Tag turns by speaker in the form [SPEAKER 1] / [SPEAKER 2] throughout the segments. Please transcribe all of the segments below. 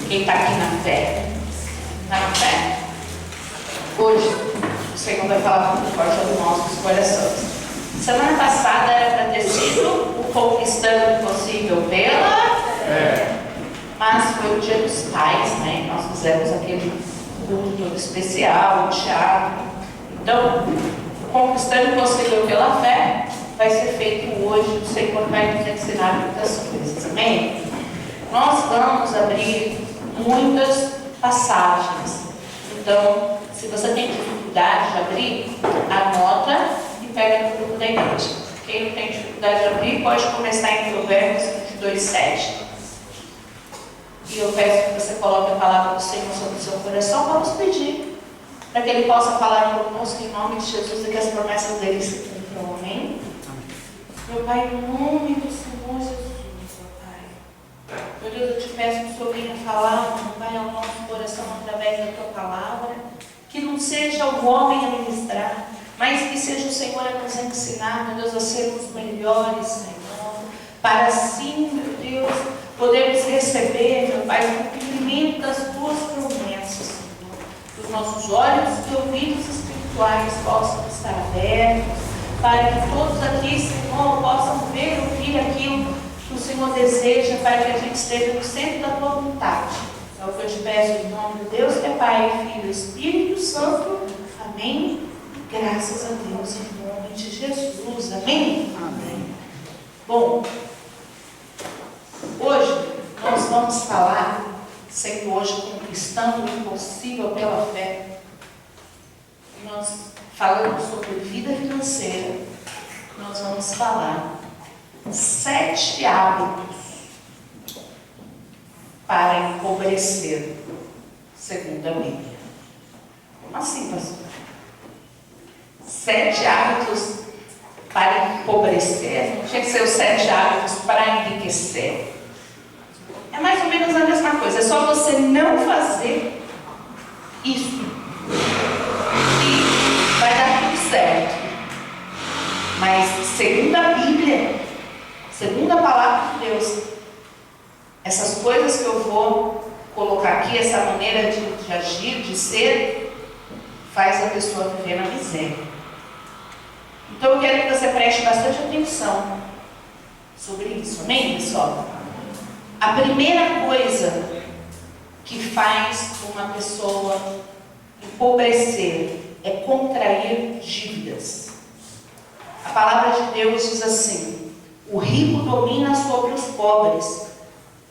[SPEAKER 1] Quem está aqui na fé? Está na fé? Hoje, o Senhor vai falar muito forte aos nossos corações. Semana passada era para ter sido o Conquistando o Impossível pela fé. Mas foi o Dia dos Pais, né? Nós fizemos aquele culto todo especial, o teatro. Então, o Conquistando o Impossível pela fé vai ser feito hoje. O Senhor vai nos ensinar muitas coisas, amém? Nós vamos abrir muitas passagens. Então, se você tem dificuldade de abrir, anota e pega no grupo da igreja. Quem não tem dificuldade de abrir, pode começar em Provérbios 22:7. E eu peço que você coloque a palavra do Senhor sobre o seu coração. Vamos pedir para que Ele possa falar conosco em nome de Jesus e que as promessas dele se cumpram, amém? Meu Pai, em nome do Senhor Jesus, meu Pai. Meu Deus, eu te peço que o Senhor venha falar, meu Pai, ao nosso coração através da Tua palavra. Que não seja o homem a ministrar, mas que seja o Senhor a nos ensinar, meu Deus, a sermos melhores, Senhor. Para assim, meu Deus, podermos receber, meu Pai, o cumprimento das Tuas promessas, Senhor. Que os nossos olhos e ouvidos espirituais possam estar abertos, para que todos aqui, Senhor, possam ver, ouvir aquilo que o Senhor deseja, para que a gente esteja no centro da Tua vontade. É o que eu te peço em nome de Deus, que é Pai, Filho e Espírito Santo. Amém. Graças a Deus, em nome de Jesus. Amém? Amém. Bom, hoje nós vamos falar, sendo hoje Conquistando o Impossível pela Fé. Nós falamos sobre vida financeira. Nós vamos falar 7 hábitos para empobrecer, segundo a Bíblia. Como assim, pastor? 7 hábitos para empobrecer? Não tinha que ser os 7 hábitos para enriquecer? É mais ou menos a mesma coisa. É só você não fazer isso e vai dar tudo certo. Mas, segundo a Bíblia, segundo a palavra de Deus, essas coisas que eu vou colocar aqui, essa maneira de agir, de ser, faz a pessoa viver na miséria. Então eu quero que você preste bastante atenção sobre isso, amém, pessoal? A primeira coisa que faz uma pessoa empobrecer é contrair dívidas. A palavra de Deus diz assim: o rico domina sobre os pobres,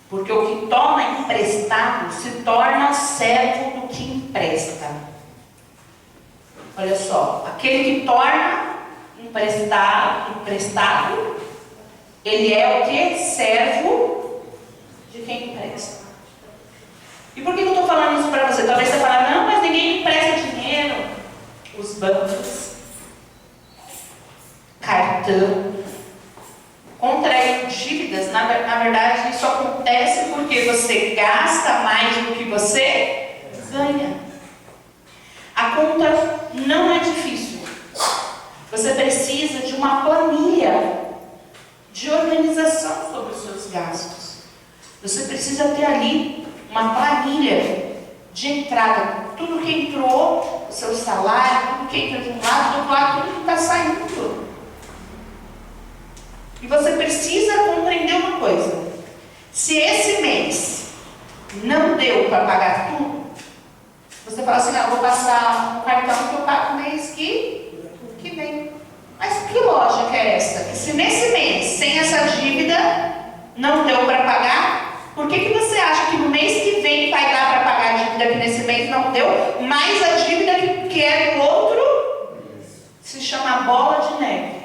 [SPEAKER 1] porque o que toma emprestado se torna servo do que empresta. Olha só, aquele que torna emprestado, ele é o que? Servo de quem empresta. E por que eu estou falando isso para você? Talvez você fale, não, mas ninguém empresta dinheiro. Os bancos, cartão, contrair dívidas, na verdade, isso acontece porque você gasta mais do que você ganha. A conta não é difícil. Você precisa de uma planilha de organização sobre os seus gastos. Você precisa ter ali uma planilha de entrada. Tudo que entrou, o seu salário, tudo que entra de um lado, do outro lado, tudo que está saindo. E você precisa compreender uma coisa: se esse mês não deu para pagar tudo, você fala assim, não, vou passar um cartão que eu pago no mês que vem. Mas que lógica é essa? Que se nesse mês, sem essa dívida, não deu para pagar, por que você acha que no mês que vem vai dar para pagar a dívida que nesse mês não deu, mais a dívida que é do outro? Se chama bola de neve.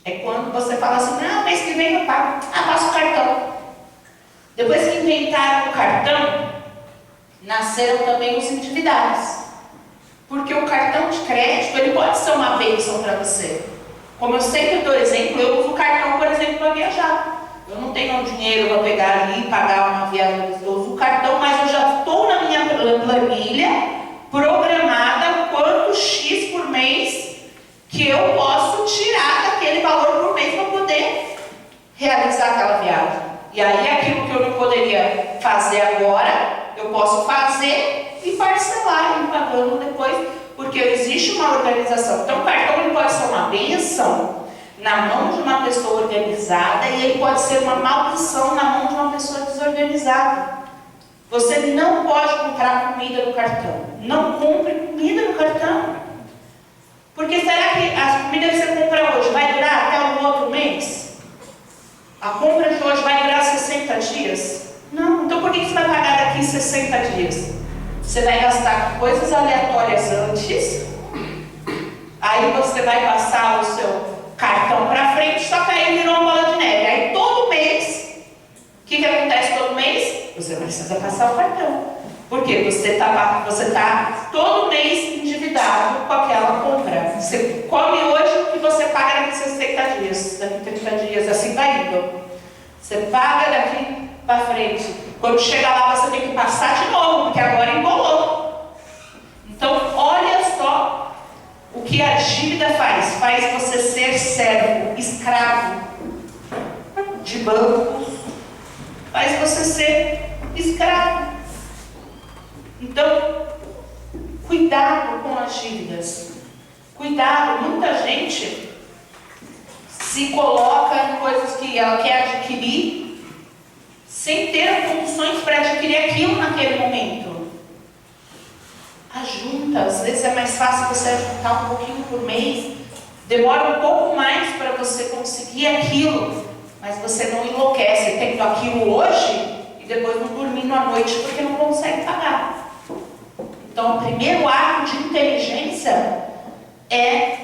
[SPEAKER 1] É quando você fala assim, não, mês que vem eu pago. Ah, passa o cartão. Depois que inventaram o cartão, nasceram também os endividados. Porque o cartão de crédito, ele pode ser uma bênção para você. Como eu sempre dou exemplo, eu uso o cartão, por exemplo, para viajar. Eu não tenho dinheiro para pegar ali e pagar uma viagem. Eu uso o cartão, mas eu já estou na minha planilha programada quanto X por mês que eu posso tirar daquele valor por mês para poder realizar aquela viagem. E aí aquilo que eu não poderia fazer agora, eu posso fazer e parcelar e pagando depois, porque existe uma organização. Então o cartão ele pode ser uma bênção na mão de uma pessoa organizada e ele pode ser uma maldição na mão de uma pessoa desorganizada. Você não pode comprar comida no cartão. Não compre comida no cartão. Porque será que a comida que você compra hoje vai durar até o outro mês? A compra de hoje vai durar 60 dias? Não. Então por que você vai pagar daqui 60 dias? Você vai gastar com coisas aleatórias antes. Aí você vai passar o seu cartão para frente, só que aí virou uma bola de neve. Aí todo mês, o que acontece todo mês? Você precisa passar o cartão. Por quê? Você está todo mês endividado com aquela compra. Você come hoje e você paga daqui 60 dias, daqui 30 dias, assim vai indo. Você paga daqui para frente. Quando chega lá você tem que passar de novo, porque agora embolou. Então olha só o que a dívida faz. Faz você ser servo, escravo de bancos. Faz você ser escravo. Então, cuidado com as dívidas. Cuidado, muita gente se coloca em coisas que ela quer adquirir sem ter condições para adquirir aquilo naquele momento. Ajunta, às vezes é mais fácil você juntar um pouquinho por mês, demora um pouco mais para você conseguir aquilo, mas você não enlouquece tendo aquilo hoje e depois não dormindo à noite porque não consegue pagar. Então, o primeiro ato de inteligência é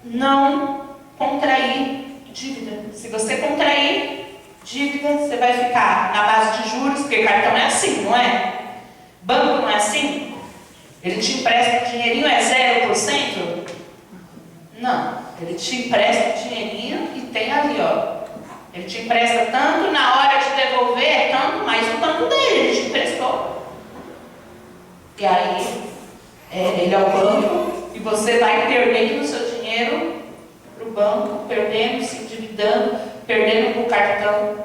[SPEAKER 1] não contrair dívida. Se você contrair dívida, você vai ficar na base de juros, porque cartão é assim, não é? Banco não é assim? Ele te empresta o dinheirinho, é 0%? Não, ele te empresta o dinheirinho e tem ali, ó. Ele te empresta tanto, na hora de devolver é tanto, mais o tanto dele, ele te emprestou. E aí, ele é o banco, e você vai perdendo o seu dinheiro para o banco, perdendo, se endividando, perdendo com o cartão.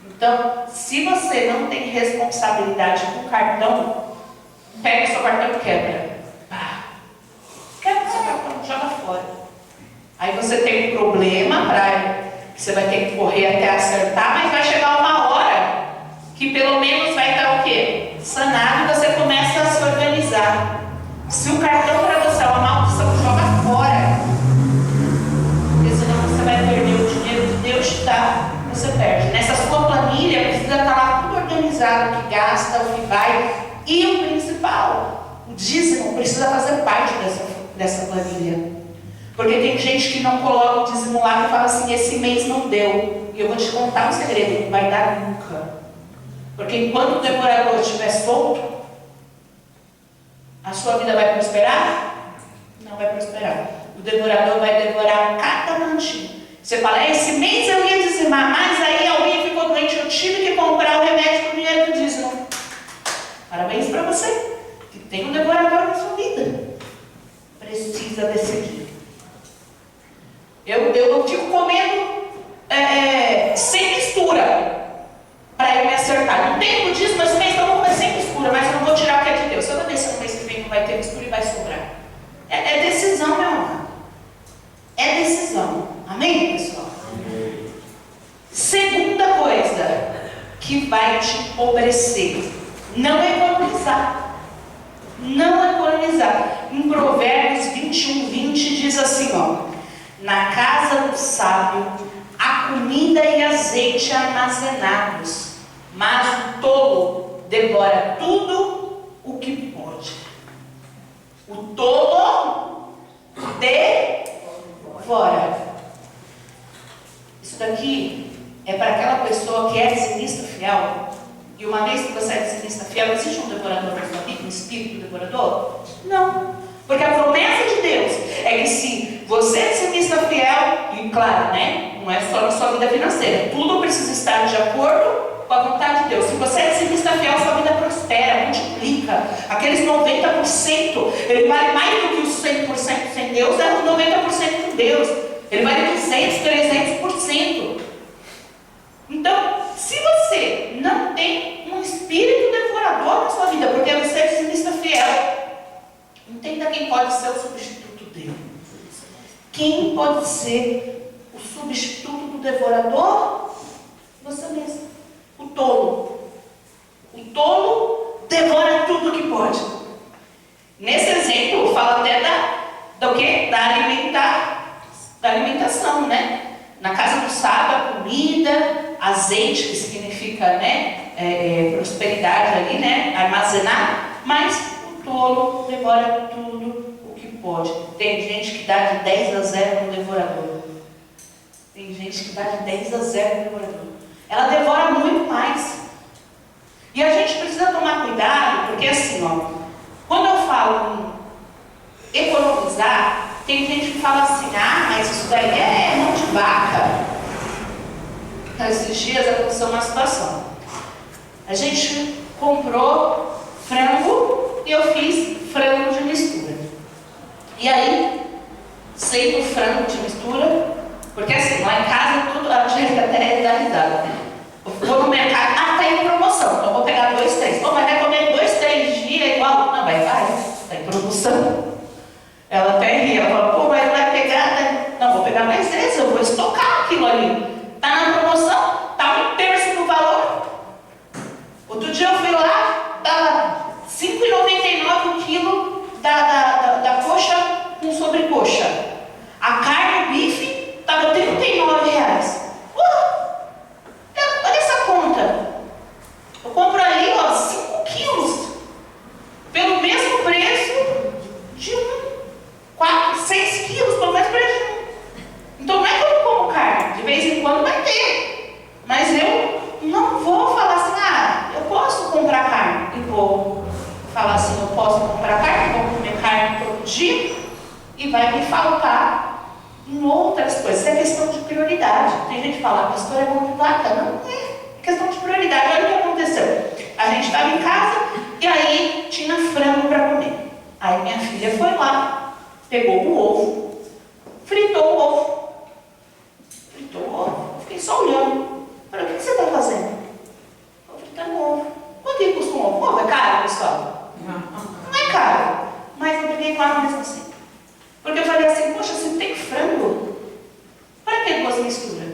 [SPEAKER 1] Então, se você não tem responsabilidade com o cartão, pega o seu cartão e quebra. Quebra o seu cartão, joga fora. Aí você tem um problema, que você vai ter que correr até acertar, mas vai chegar uma hora que pelo menos vai estar o quê? Sanado, e você começa a se organizar. Se o cartão para você é uma maldição, joga fora. Porque senão você vai perder o dinheiro que Deus te dá, você perde. Nessa sua planilha precisa estar lá tudo organizado, o que gasta, o que vai. E o principal, o dízimo precisa fazer parte dessa planilha. Porque tem gente que não coloca o dízimo lá e fala assim, esse mês não deu. E eu vou te contar um segredo, não vai dar nunca. Porque enquanto o devorador estiver solto, a sua vida vai prosperar? Não vai prosperar. O devorador vai devorar cada mantinho. Você fala, esse mês eu ia dizimar, mas aí alguém ficou doente, eu tive que comprar o remédio com o dinheiro do dízimo. Parabéns para você, que tem um devorador na sua vida. Precisa decidir. Eu fico comendo sem mistura. Para eu me acertar. Não tem budismo, esse mês eu vou comer sem mistura, mas eu não vou tirar o que é de Deus. Toda vez que no mês que vem não vai ter mistura e vai sobrar. É decisão, meu amado. É decisão. Amém, pessoal? Amém. Segunda coisa que vai te empobrecer. Não economizar. Não economizar. Em Provérbios 21:20 diz assim, ó. Na casa do sábio há comida e azeite armazenados, mas o tolo devora tudo o que pode. O tolo devora. Isso daqui é para aquela pessoa que é dizimista fiel. E uma vez que você é dizimista fiel, existe um devorador na sua vida, um espírito devorador? Não. Porque a promessa de Deus é que se você é dizimista fiel, e claro, né? Não é só na sua vida financeira, tudo precisa estar de acordo com a vontade de Deus. Se você é dizimista fiel, sua vida prospera, multiplica. Aqueles 90%, ele vale mais do que os 100% sem Deus, é os 90% com Deus. Ele vale 200%, 300%. Então, se você não não tem um espírito devorador na sua vida, porque você é dizimista fiel. Entenda quem pode ser o substituto dele. Quem pode ser o substituto do devorador? Você mesmo. O tolo. O tolo devora tudo que pode. Nesse exemplo, fala até do quê? Da alimentação, né? Na casa do sábio, a comida, azeite, que significa, né, prosperidade ali, né? Armazenar. Mas o tolo devora tudo o que pode. Tem gente que dá de 10-0 no devorador. Tem gente que dá de 10-0 no devorador. Ela devora muito mais. E a gente precisa tomar cuidado, porque assim, ó, quando eu falo em economizar, tem gente que fala assim, mas isso daí é mão de vaca. Esses dias aconteceu uma situação. A gente comprou frango e eu fiz frango de mistura. E aí, sei do frango de mistura, porque assim, lá em casa, tudo, a gente até dá risada. Eu vou no mercado, tá em promoção, então eu vou pegar 2, 3. Mas vai comer 2, 3 dias igual? Não, vai, tá em promoção. Ela até ri, ela fala, mas vai pegar, né? Não, vou pegar mais vezes, eu vou estocar aquilo ali. Tá na promoção, tá 1/3 do valor. Outro dia eu fui lá, tava R$5,99 o quilo da coxa com sobrecoxa. A carne, o bife, tava R$39. Olha essa conta. Eu compro ali, 5 quilos, pelo mesmo preço de 4, 6 quilos, pelo mesmo preço de um. Então não é que eu não como carne, de vez em quando vai ter. Mas eu não vou falar assim, eu posso comprar carne. E vou falar assim, eu posso comprar carne, vou comer carne todo dia e vai me faltar em outras coisas. Isso é questão de prioridade. Tem gente que fala, a pastora é mão de vaca. Não é questão de prioridade. Olha o que aconteceu. A gente estava em casa e aí tinha frango para comer. Aí minha filha foi lá, pegou o ovo, fritou o ovo. Eu fiquei só olhando. Falei, o que você está fazendo? Estou fritando ovo. Quanto que custa um ovo? Ovo é caro, pessoal? Não é caro. Mas eu peguei com ela mesmo assim. Porque eu falei assim, poxa, se tem frango, para que 2 misturas?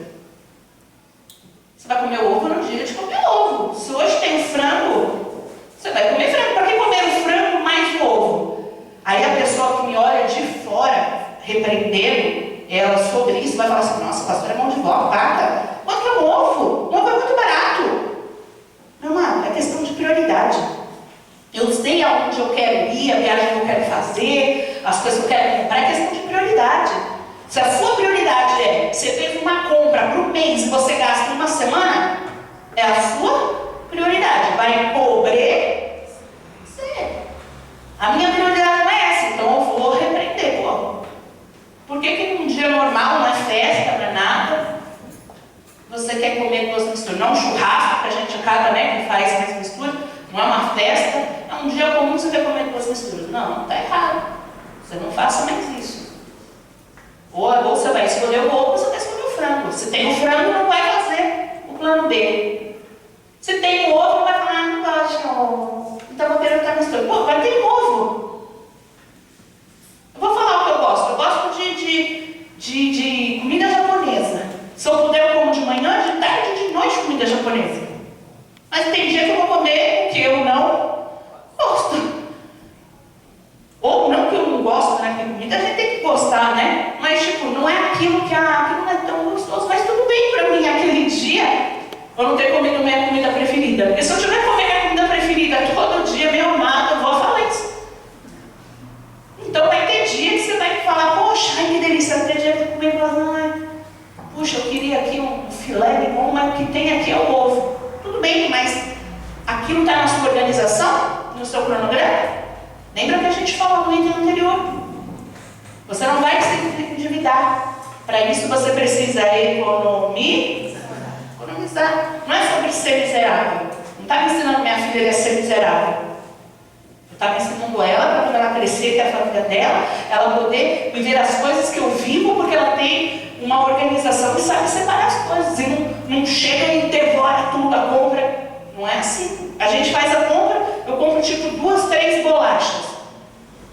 [SPEAKER 1] Você vai comer ovo no dia de comer ovo. Se hoje tem frango, você vai comer frango. Para que comer o frango mais o ovo? Aí a pessoa que me olha de fora, repreendendo ela sobre isso, vai falar assim, nossa, pastor é mão de vaca. Quanto que é um ovo? Um ovo é muito barato. Meu amado, é questão de prioridade. Eu sei aonde eu quero ir, a viagem que eu quero fazer, as coisas que eu quero comprar, é questão de prioridade. Se a sua prioridade é, você fez uma compra para o mês e você gasta uma semana, é a sua prioridade. Vai empobrecer. A minha prioridade não é essa, então eu vou repreender. Por que num dia normal, não é festa, não é nada, você quer comer 2 misturas? Não é um churrasco que a gente acaba, né, que faz mais mistura, não é uma festa, é um dia comum você quer comer 2 misturas. Não, está errado. Você não faça mais isso. Ou você vai escolher o ovo, ou você vai escolher o frango. Se tem o frango, não vai fazer o plano B. Se tem o ovo, vai falar, não gosto de ovo. Então vou querer estar misturando. Vai ter ovo. Eu vou falar o que eu gosto. Eu gosto de comida japonesa. Se eu puder, eu como de manhã, de tarde e de noite comida japonesa. Mas tem dia que eu vou comer o que eu não gosto. Ou não que eu não gosto, né? Porque comida a gente tem que gostar, né? Mas tipo, não é aquilo que aquilo não é tão gostoso. Mas tudo bem pra mim aquele dia eu não ter comido minha comida preferida. Porque se eu tiver que comer minha comida preferida todo dia, meu amado, eu vou falar isso. Então vai ter dia que você vai falar, poxa, ai que delícia, vai ter dia que eu comer e falar, puxa, eu queria aqui um filé bom, mas o que tem aqui é o ovo. Tudo bem, mas aquilo está na sua organização, no seu cronograma? Lembra que a gente falou no item anterior? Você não vai se endividar. Para isso você precisa economizar. Não é sobre ser miserável. Não está me ensinando minha filha a ser miserável. Eu estava ensinando ela para quando ela crescer, ter a família dela, ela poder viver as coisas que eu vivo, porque ela tem uma organização e sabe separar as coisas. E não chega e devora tudo, a compra. Não é assim. A gente faz a compra, eu compro tipo 2, 3 bolachas.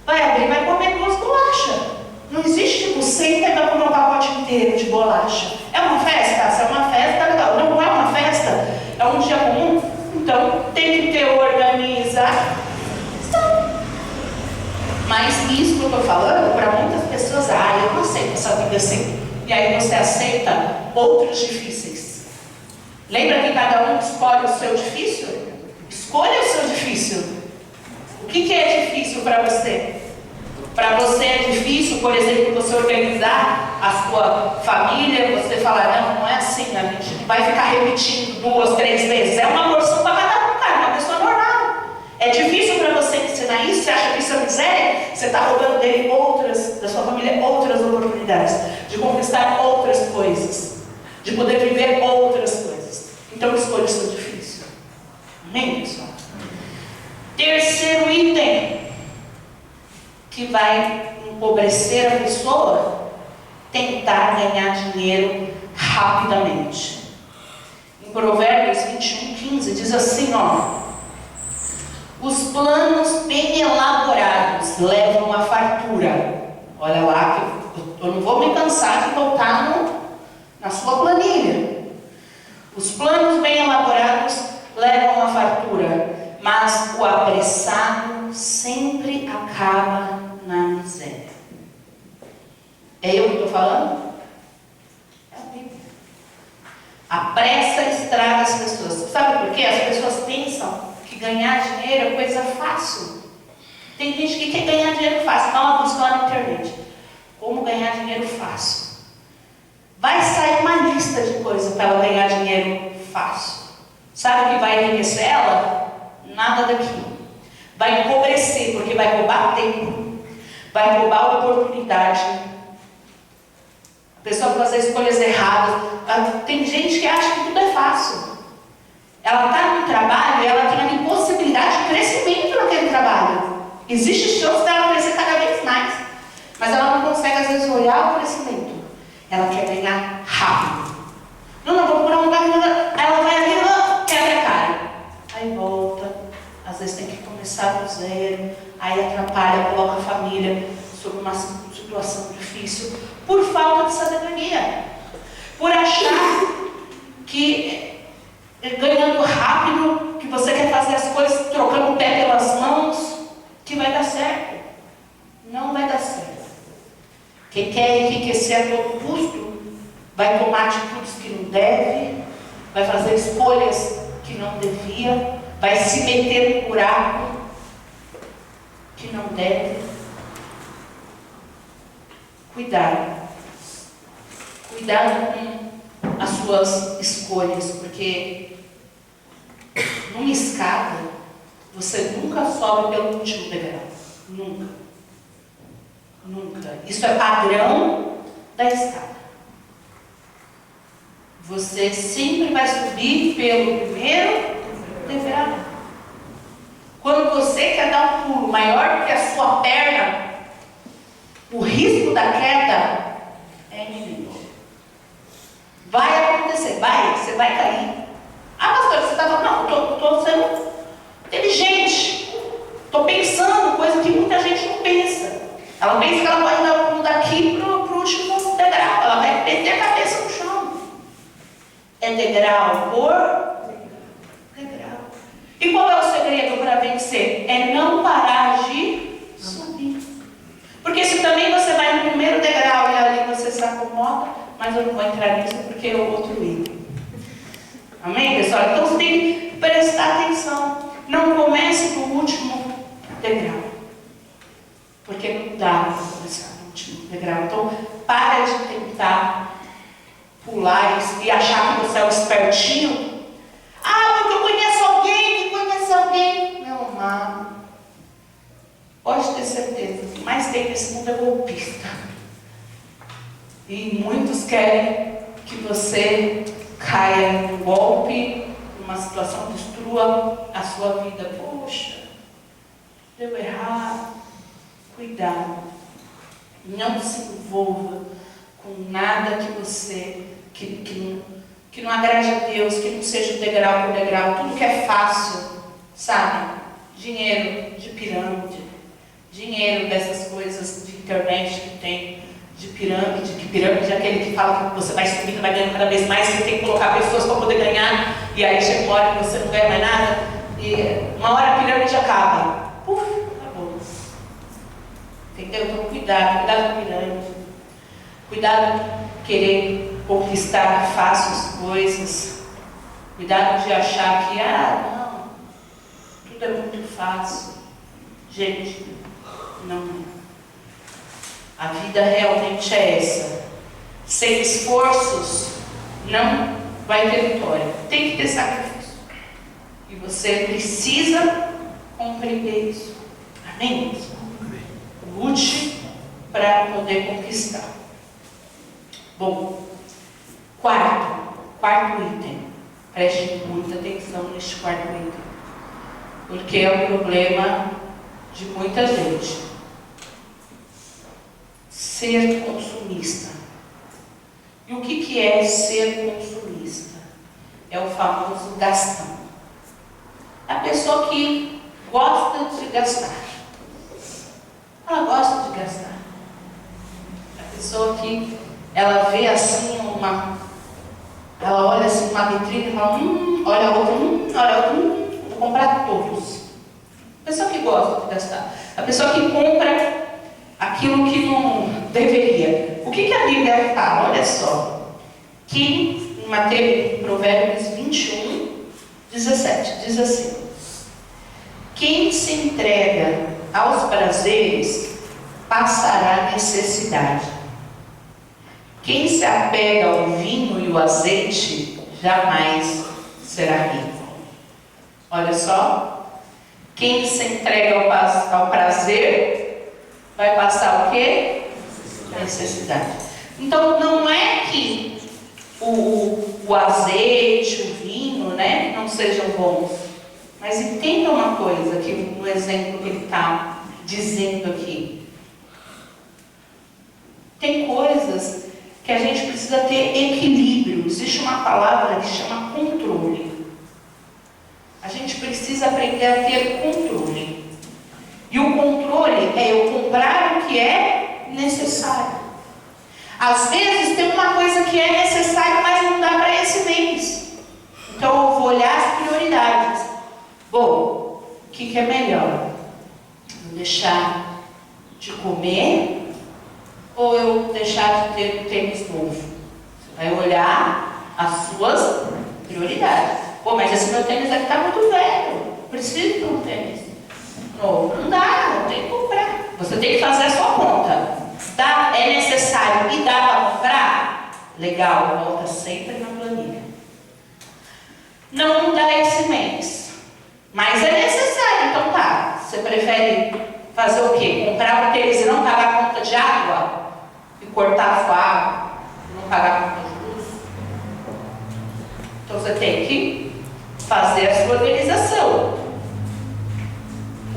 [SPEAKER 1] Vai abrir, vai comer 2 bolachas. Não existe tipo, senta e vai comer um pacote inteiro de bolacha. É uma festa? Se é uma festa, legal. Não é uma festa? É um dia comum? Então tem que ter organização. Mas isso que eu estou falando, para muitas pessoas, eu não aceito essa vida assim. E aí você aceita outros difíceis. Lembra que cada um escolhe o seu difícil? Escolha o seu difícil. O que é difícil para você? Para você é difícil, por exemplo, você organizar a sua família, você falar, não é assim, a gente não vai ficar repetindo 2, 3 vezes. É uma porção para cada um, cara, uma pessoa normal. É difícil para você ensinar isso? Você acha que isso é miséria? Você está roubando dele da sua família, outras oportunidades, de conquistar outras coisas, de poder viver outras coisas. Então escolha o seu difícil. Amém, pessoal? Terceiro item que vai empobrecer a pessoa, tentar ganhar dinheiro rapidamente. Em Provérbios 21:15 diz assim, os planos bem elaborados levam à fartura. Olha lá, que eu não vou me cansar de voltar na sua planilha. Os planos bem elaborados levam à fartura, mas o apressado sempre acaba na miséria. É eu que estou falando? É a Bíblia. A pressa estraga as pessoas. Sabe por quê? As pessoas pensam que ganhar dinheiro é coisa fácil. Tem gente que quer ganhar dinheiro fácil. Dá uma busca lá na internet. Como ganhar dinheiro fácil. Vai sair uma lista de coisas para ela ganhar dinheiro fácil. Sabe o que vai enriquecer ela? Nada daquilo. Vai empobrecer, porque vai roubar tempo, vai roubar oportunidade. A pessoa vai fazer escolhas erradas. Tem gente que acha que tudo é fácil. Ela está no trabalho e ela tem uma impossibilidade de crescimento naquele trabalho. Existe chance dela crescer cada vez mais. Mas ela não consegue, às vezes, olhar o crescimento. Ela quer ganhar rápido. Não, vou procurar um lugar. Ela vai ali, quebra a cara. Aí volta. Às vezes tem que começar do zero. Aí atrapalha, coloca a família sob uma situação difícil. Por falta de sabedoria. Por achar que ganhando rápido, que você quer fazer as coisas trocando o pé pelas mãos, que vai dar certo. Não vai dar certo. Quem quer enriquecer a todo custo, vai tomar atitudes que não deve, vai fazer escolhas que não devia, vai se meter no buraco que não deve. Cuidado. Cuidado com as suas escolhas, porque numa escada, você nunca sobe pelo último degrau. Nunca. Nunca. Isso é padrão da escada. Você sempre vai subir pelo primeiro degrau. Quando você quer dar um pulo maior que a sua perna, o risco da queda é inimigo. Vai acontecer, você vai cair. Pastor, você está falando, não, estou sendo inteligente. Estou pensando coisa que muita gente não pensa. Ela pensa que ela pode dar o pulo daqui para o último degrau. Ela vai meter a cabeça no chão. É degrau por degrau. E qual é o segredo para vencer? É não parar de subir. Porque se também você vai no primeiro degrau e ali você se acomoda, mas eu não vou entrar nisso porque é o outro erro. Amém, pessoal? Então você tem que prestar atenção. Não comece do último degrau. Porque não dá para começar no último degrau. Então, para de tentar pular e achar que você é um espertinho. Porque eu conheço alguém que conhece alguém. Meu amado, pode ter certeza, o que mais tem nesse mundo é golpista. E muitos querem que você caia em um golpe, numa situação que destrua a sua vida. Poxa, deu errado. Cuidado. Não se envolva com nada que você, que que não agrade a Deus, que não seja degrau por degrau, tudo que é fácil, sabe? Dinheiro de pirâmide, dinheiro dessas coisas de internet que tem, de pirâmide, que pirâmide é aquele que fala que você vai subindo, vai ganhando cada vez mais, você tem que colocar pessoas para poder ganhar, e aí chega uma hora que você não ganha mais nada, e uma hora a pirâmide acaba. Puf, acabou. Entendeu? Então cuidado com pirâmide. Cuidado de querer conquistar fácil as coisas. Cuidado de achar que, não, tudo é muito fácil. Gente, não é. A vida realmente é essa. Sem esforços, não vai ter vitória. Tem que ter sacrifício. E você precisa compreender isso. Amém? Lute para poder conquistar. Bom, quarto item. Preste muita atenção neste quarto item. Porque é o problema de muita gente. Ser consumista. E o que é ser consumista? É o famoso gastão. A pessoa que gosta de gastar. Ela gosta de gastar. A pessoa que ela vê assim ela olha assim uma vitrine e fala, olha a outra, vou comprar todos. A pessoa que gosta de gastar. A pessoa que compra aquilo que não deveria. O que a Bíblia fala? Olha só. Que em Provérbios 21, 17, diz assim: quem se entrega aos prazeres passará necessidade. Quem se apega ao vinho e o azeite jamais será rico. Olha só. Quem se entrega ao prazer vai passar o quê? Necessidade. Então não é que o azeite, o vinho, né, não sejam bons. Mas entenda uma coisa, que no exemplo que ele está dizendo aqui. Tem coisas que a gente precisa ter equilíbrio. Existe uma palavra que chama controle. A gente precisa aprender a ter controle. E o controle é eu comprar o que é necessário. Às vezes tem uma coisa que é necessária, mas não dá para esse mês. Então eu vou olhar as prioridades. Bom, o que é melhor? Eu deixar de comer ou eu deixar de ter um tênis novo? Você vai olhar as suas prioridades. Pô, mas esse meu tênis aqui está muito velho. Preciso de um tênis novo. Não dá, não tem que comprar. Você tem que fazer a sua conta. É necessário e dá para comprar? Legal, volta sempre na planilha. Não dá esse mês. Mas é necessário, então tá. Você prefere fazer o quê? Comprar o tênis e não pagar a conta de água? E cortar a sua água? E não pagar a conta de luz? Então você tem que fazer a sua organização.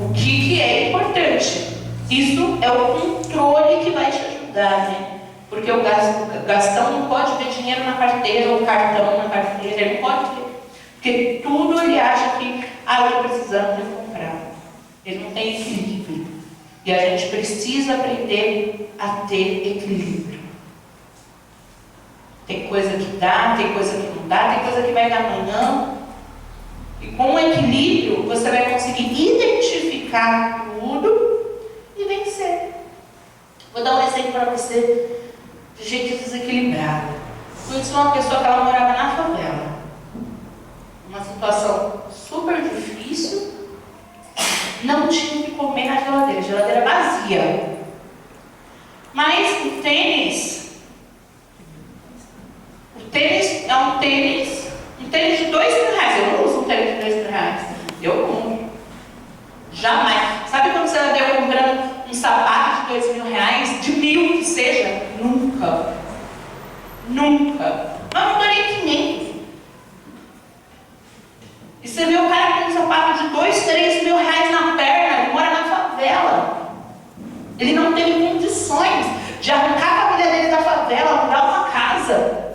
[SPEAKER 1] O que é importante? Isso é o controle que vai te ajudar, né? Porque o gastão não pode ver dinheiro na carteira, ou cartão na carteira, ele não pode ver. Porque tudo ele acha que, eu estou precisando de comprar. Ele não tem equilíbrio. E a gente precisa aprender a ter equilíbrio. Tem coisa que dá, tem coisa que não dá, tem coisa que vai dar amanhã. E com o equilíbrio, você vai conseguir identificar tudo e vencer. Vou dar um exemplo para você de gente desequilibrada. Conheci uma pessoa que ela morava na favela. Uma situação super difícil. Não tinha o que comer na geladeira. A geladeira vazia. Mas o tênis é um tênis de R$2.000. Eu não uso um tênis de R$2.000. Eu compro. Jamais. Sabe quando você andou comprando um sapato de R$2.000, de 1.000 que seja? Nunca. Nunca. Mas não dou nem 500. E você vê o cara com um sapato de R$2.000, R$3.000 na perna, ele mora na favela. Ele não teve condições de arrancar a família dele da favela, mudar uma casa.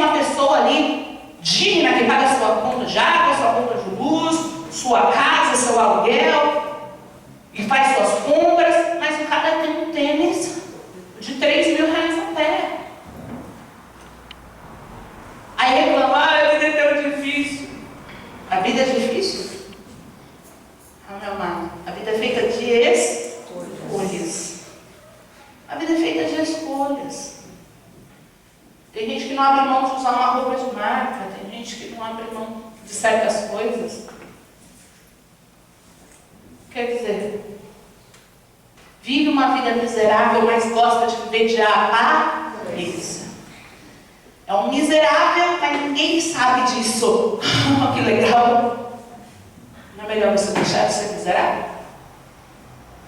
[SPEAKER 1] uma pessoa ali digna que paga sua conta de água, sua conta de luz, sua casa, seu aluguel, e faz suas compras, mas o cara tem um tênis de 3 mil reais a pé. Aí reclama, a vida é tão difícil. A vida é difícil? Não, meu amado. A vida é feita de escolhas. A vida é feita de escolhas. Tem gente que não abre mão de usar uma roupa de marca, tem gente que não abre mão de certas coisas. Quer dizer, vive uma vida miserável, mas gosta de viver de aparência. É um miserável, mas ninguém sabe disso. Que legal. Não é melhor você deixar de ser miserável?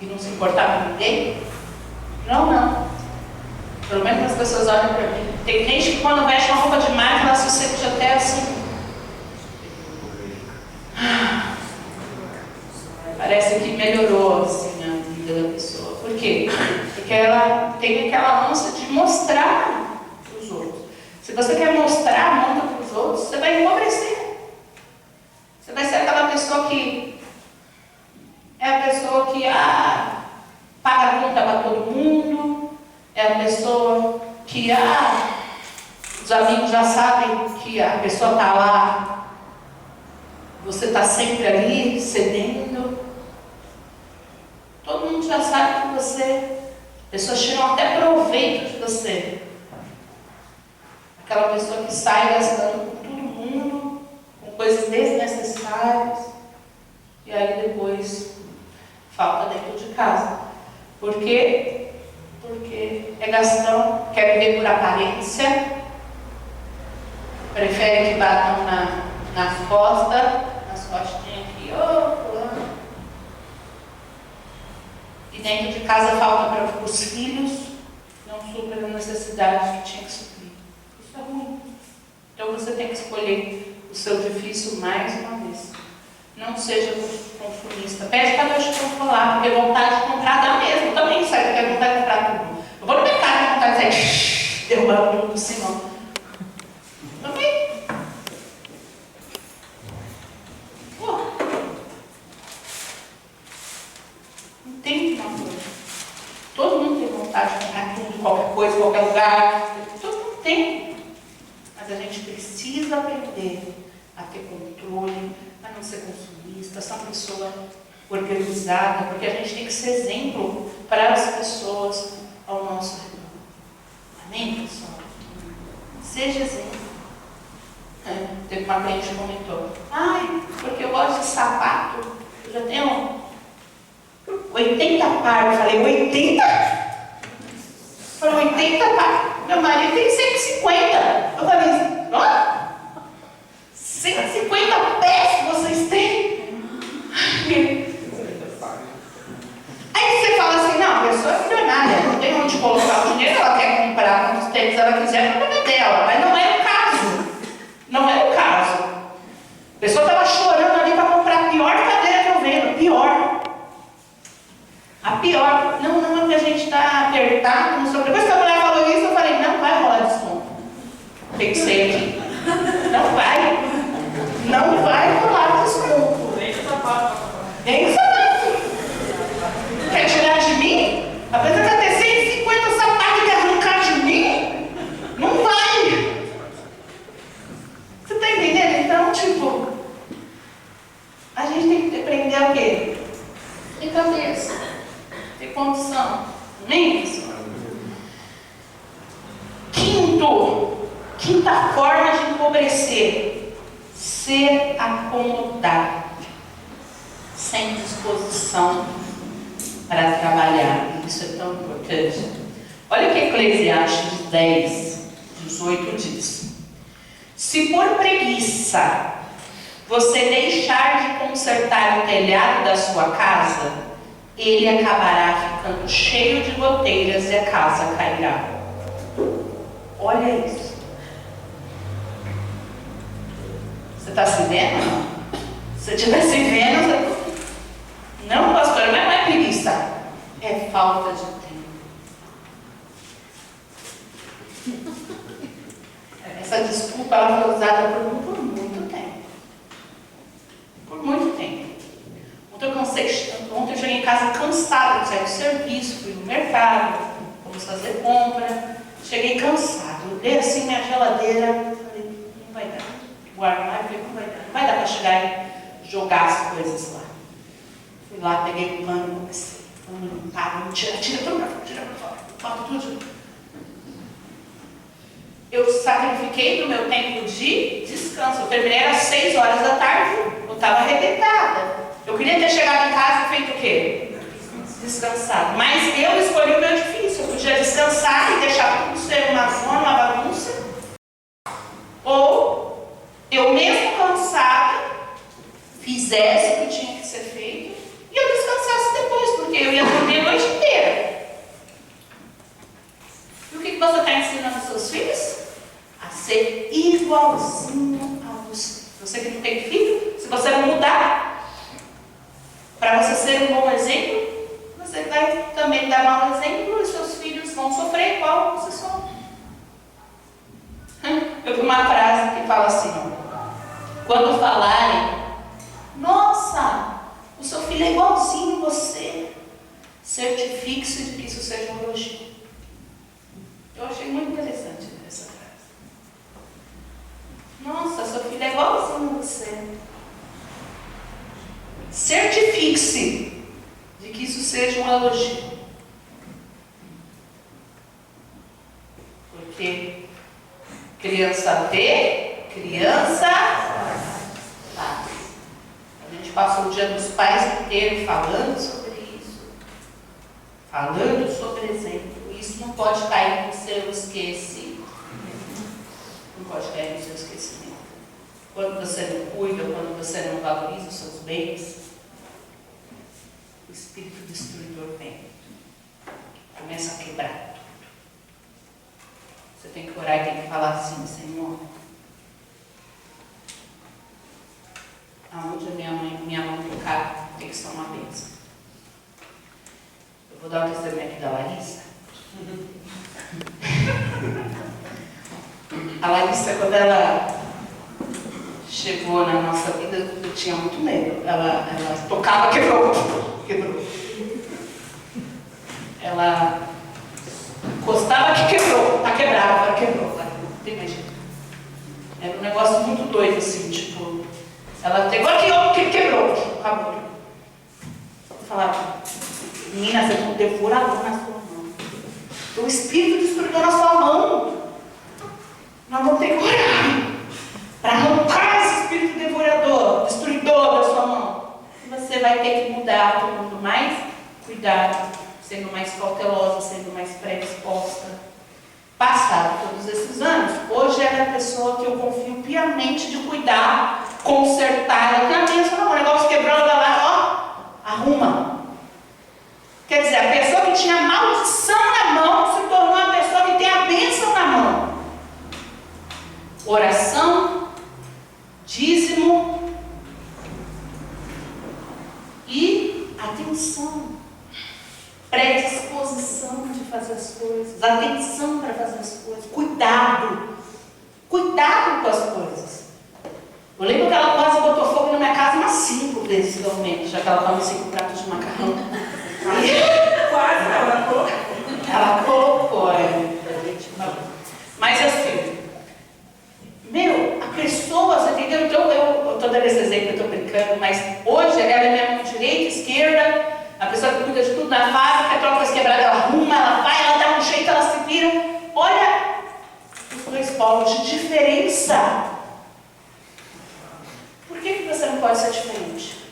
[SPEAKER 1] E não se importar com ninguém? Não. Pelo menos as pessoas olham para mim. Tem gente que quando veste uma roupa de marca, ela se sente até assim. Parece que melhorou assim, a vida da pessoa. Por quê? Porque ela tem aquela ânsia de mostrar para os outros. Se você quer mostrar muito para os outros, você vai empobrecer. Você vai ser aquela pessoa que é a pessoa que paga a conta para todo mundo, é a pessoa que os amigos já sabem que a pessoa está lá, você está sempre ali cedendo. Todo mundo já sabe que você, pessoas tiram até proveito de você. Aquela pessoa que sai gastando com todo mundo, com coisas desnecessárias, e aí depois falta dentro de casa. Por quê? Porque é gastão, quer viver por aparência, prefere que batam nas costas, nas costinhas aqui, fulano. E dentro de casa falta para os filhos, não supra a necessidade que tinha que suprir. Isso é ruim. Então você tem que escolher o seu difícil mais uma vez. Não seja consumista. Pede para Deus te controlar, porque vontade de comprar dá mesmo. Eu também saio porque vontade de comprar tudo. Eu vou no mercado com vontade de sair derrubando tudo, senão. Também. Entende uma coisa? Todo mundo tem vontade de comprar tudo, qualquer coisa, qualquer lugar. Todo mundo tem. Mas a gente precisa aprender a ter controle, a não ser consumista, ser uma pessoa organizada, porque a gente tem que ser exemplo para as pessoas ao nosso redor. Amém, pessoal? Seja exemplo. Teve uma cliente que comentou, porque eu gosto de sapato, eu já tenho 80 pares. Eu falei, 80? Foram 80 pares. Meu marido tem 150. Eu falei, ó, 150 peças vocês têm? Aí você fala assim, não, a pessoa é milionária, não tem onde colocar o dinheiro, ela quer comprar quantos tênis ela quiser, no nome dela. Mas não é o caso. Não é o caso. A pessoa estava chorando ali para comprar a pior cadeira que eu vendo. Pior. A pior. Não, é porque a gente está apertado. Não sei. Depois que a mulher falou isso, eu falei, não vai rolar desconto. Pensei aqui. Não vai. Não vai rolar desconto. Nem sapato. Nem sapato. Quer tirar de mim? A pessoa quer ter 150 sapatos e quer arrancar de mim? Não vai. Você está entendendo? Então, tipo, a gente tem que aprender o quê? Ter cabeça. Ter condição. Amém, pessoal? Quinta forma de empobrecer. Ser acomodado. Sem disposição para trabalhar. Isso é tão importante. Olha o que Eclesiastes 10, 18 diz. Se por preguiça você deixar de consertar o telhado da sua casa, ele acabará ficando cheio de goteiras e a casa cairá. Olha isso. Você está se vendo? Se você estiver se vendo, você... Não, pastor, mas não é preguiça. É falta de tempo. Essa desculpa, ela foi usada por muito tempo. Por muito tempo. Ontem eu cheguei em casa cansada, saí do serviço, fui no mercado, fomos fazer compra. Cheguei cansado, olhei assim minha geladeira, falei, não vai dar. O armário, falei, não vai dar. Não vai dar para chegar e jogar as coisas lá. Fui lá, peguei o pano, comecei, vamos limpar, vamos tirar tudo para fora, tira para fora, bota tudo. Eu sacrifiquei do meu tempo de descanso. Eu terminei às 6 horas da tarde, eu estava arrebentada. Eu queria ter chegado em casa e feito o quê? Descansado. Mas eu escolhi o meu difícil. Eu podia descansar e deixar tudo ser uma zona, uma bagunça. Ou eu mesmo cansada fizesse o que tinha que ser feito e eu descansasse depois, porque eu ia dormir a noite inteira. E o que você está ensinando aos seus filhos? A ser igualzinho a você. Você que não tem filho, se você não mudar, para você ser um bom exemplo, você vai também dar mau exemplo e seus filhos vão sofrer igual você sofre. Eu vi uma frase que fala assim, quando falarem, nossa, o seu filho é igualzinho a você, certifique-se de que isso seja um elogio. Eu achei muito interessante essa frase. Nossa, seu filho é igualzinho a você. Certifique-se de que isso seja um elogio. Porque criança vê, criança faz. A gente passou o Dia dos Pais inteiro falando sobre isso. Falando sobre exemplo. Isso não pode cair no seu esquecimento. Não pode cair no seu esquecimento. Quando você não cuida, quando você não valoriza os seus bens, o espírito destruidor vem. Começa a quebrar tudo. Você tem que orar e tem que falar assim, Senhor, aonde a minha mão tocar, tem que ser uma bênção. Eu vou dar um testemunho aqui da Larissa. A Larissa, quando ela chegou na nossa vida, eu tinha muito medo. Ela tocava, quebrou. Ela encostava que quebrou. Tá quebrada, ela quebrou. Não tem mais jeito. Era um negócio muito doido, assim, tipo... Ela pegou aqui, quebrou. Acabou. Eu falava, menina, você tem um devorador na sua mão. O espírito destruidor na sua mão. Nós vamos ter que orar para arrancar esse espírito devorador, destruidor da sua mão. E você vai ter que mudar, tomando mais cuidado, sendo mais cautelosa, sendo mais predisposta. Passado todos esses anos, hoje ela é a pessoa que eu confio piamente de cuidar, consertar. Ela tem a bênção na mão, o negócio quebrou, ela vai lá, ó, arruma. Quer dizer, a pessoa que tinha maldição na mão se tornou a pessoa que tem a bênção na mão. Oração, dízimo e atenção, predisposição de fazer as coisas, atenção para fazer as coisas, cuidado com as coisas. Eu lembro que ela quase botou fogo na minha casa umas 5 vezes, pelo menos, já que ela come 5 pratos de macarrão.
[SPEAKER 2] Quase,
[SPEAKER 1] ela colocou, mas assim, a pessoa, você entendeu? Então eu estou dando esse exemplo, eu estou brincando, mas hoje ela é minha mão direita, esquerda, a pessoa que cuida de tudo na fábrica, troca coisa quebrada, ela arruma, ela vai, ela dá um jeito, ela se vira. Olha os 2 polos de diferença. Por que você não pode ser diferente?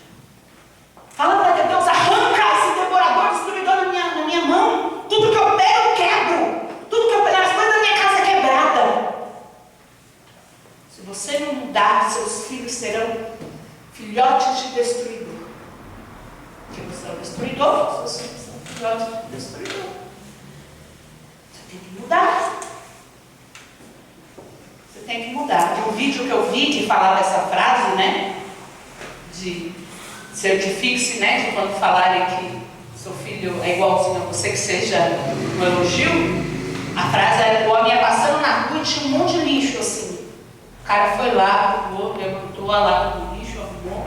[SPEAKER 1] Fala para Deus, arranca esse devorador, destruidor na minha mão. Tudo que eu pego, eu quebro. Tudo que eu pego, as coisas da minha casa é quebrada. Se você não mudar, seus filhos serão filhotes de destruidor. Porque você é o destruidor, seus filhos são filhotes de destruidor. Você tem que mudar. Você tem que mudar. Tem um vídeo que eu vi que falava essa frase, né? De certifique-se, né? De quando falarem que seu filho é igualzinho a você, que seja um elogio. A frase era: o homem ia passando na rua e tinha um monte de lixo assim. O cara foi lá, pegou, levantou a lata do lixo, arrumou.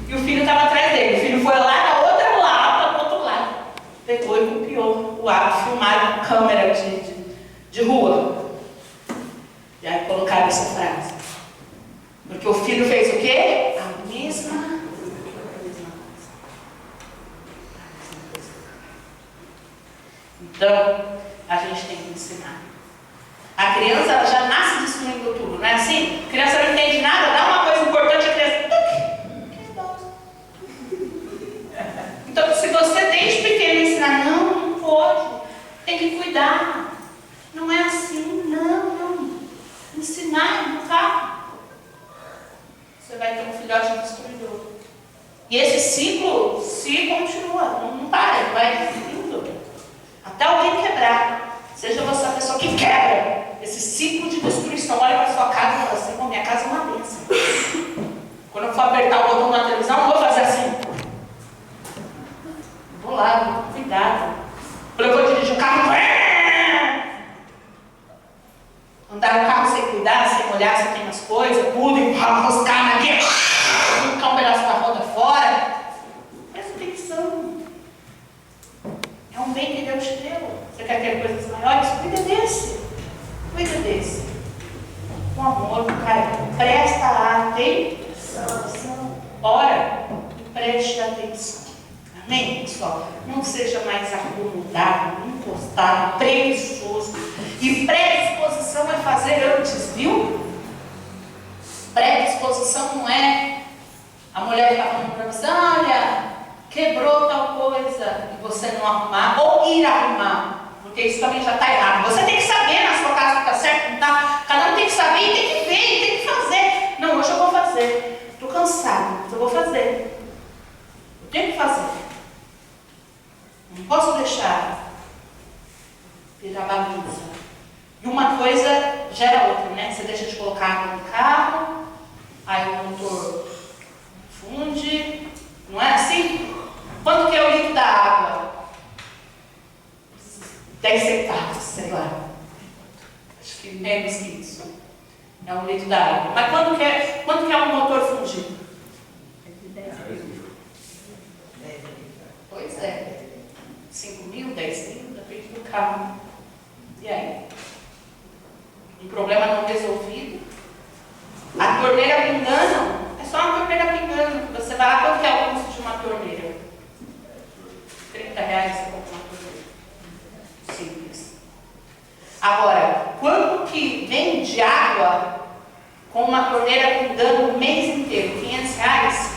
[SPEAKER 1] E o filho estava atrás dele. O filho foi lá na outra lata, do outro lado. Pegou e copiou o ato, filmaram com câmera de rua. E aí colocaram essa frase. Porque o filho fez o quê? A mesma coisa. Então, a gente tem que ensinar. A criança ela já nasce destruindo tudo, não é assim? A criança não entende nada, dá uma coisa importante, a criança... Então, se você desde pequeno ensinar, não pode, tem que cuidar. Não é assim, não. Ensinar, educar. Você vai ter um filhote destruidor. E esse ciclo se continua, não para, vai indo. Até alguém quebrar. Seja você a pessoa que quebra esse ciclo de destruição. Olha para a sua casa e fala assim, minha casa é uma bênção. Quando eu for apertar o botão da televisão, não vou fazer assim. Vou lá, cuidado. Quando eu vou dirigir o carro, andar no carro sem cuidar, sem olhar, sem ter as coisas, tudo, enroscar aqui, arrancar um pedaço da roda fora. Presta atenção. É um bem que Deus te deu. Você quer ter coisas maiores? Cuida desse. Cuida desse. Com amor, com carinho. Presta atenção. Ora e preste atenção. Amém, pessoal? Não seja mais acomodado, encostado, preguiçoso. E predisposição é fazer antes, viu? Predisposição não é a mulher que está falando para você, olha, quebrou tal coisa e você não arrumar, ou ir arrumar, porque isso também já está errado. Você tem que saber na sua casa que está certo, não está. Cada um tem que saber e tem que ver, e tem que fazer. Não, hoje eu vou fazer. Estou cansado, mas eu vou fazer. Eu tenho que fazer. Não posso deixar virar bagunça. E uma coisa gera outra, né? Você deixa de colocar água no carro, aí o motor funde, não é assim? Quanto que é o litro da água? 10 centavos, sei lá. Acho que menos que isso. É um litro da água. Mas quanto que é um motor fundido? Pois é. 5 mil, 10 mil, depende do carro. E aí? Um problema não resolvido? A torneira pingando? É só uma torneira pingando. Você vai lá, quanto que é o custo de uma torneira? 30 reais você compra uma torneira. Simples. Agora, quanto que vem de água com uma torneira pingando o mês inteiro? 500 reais?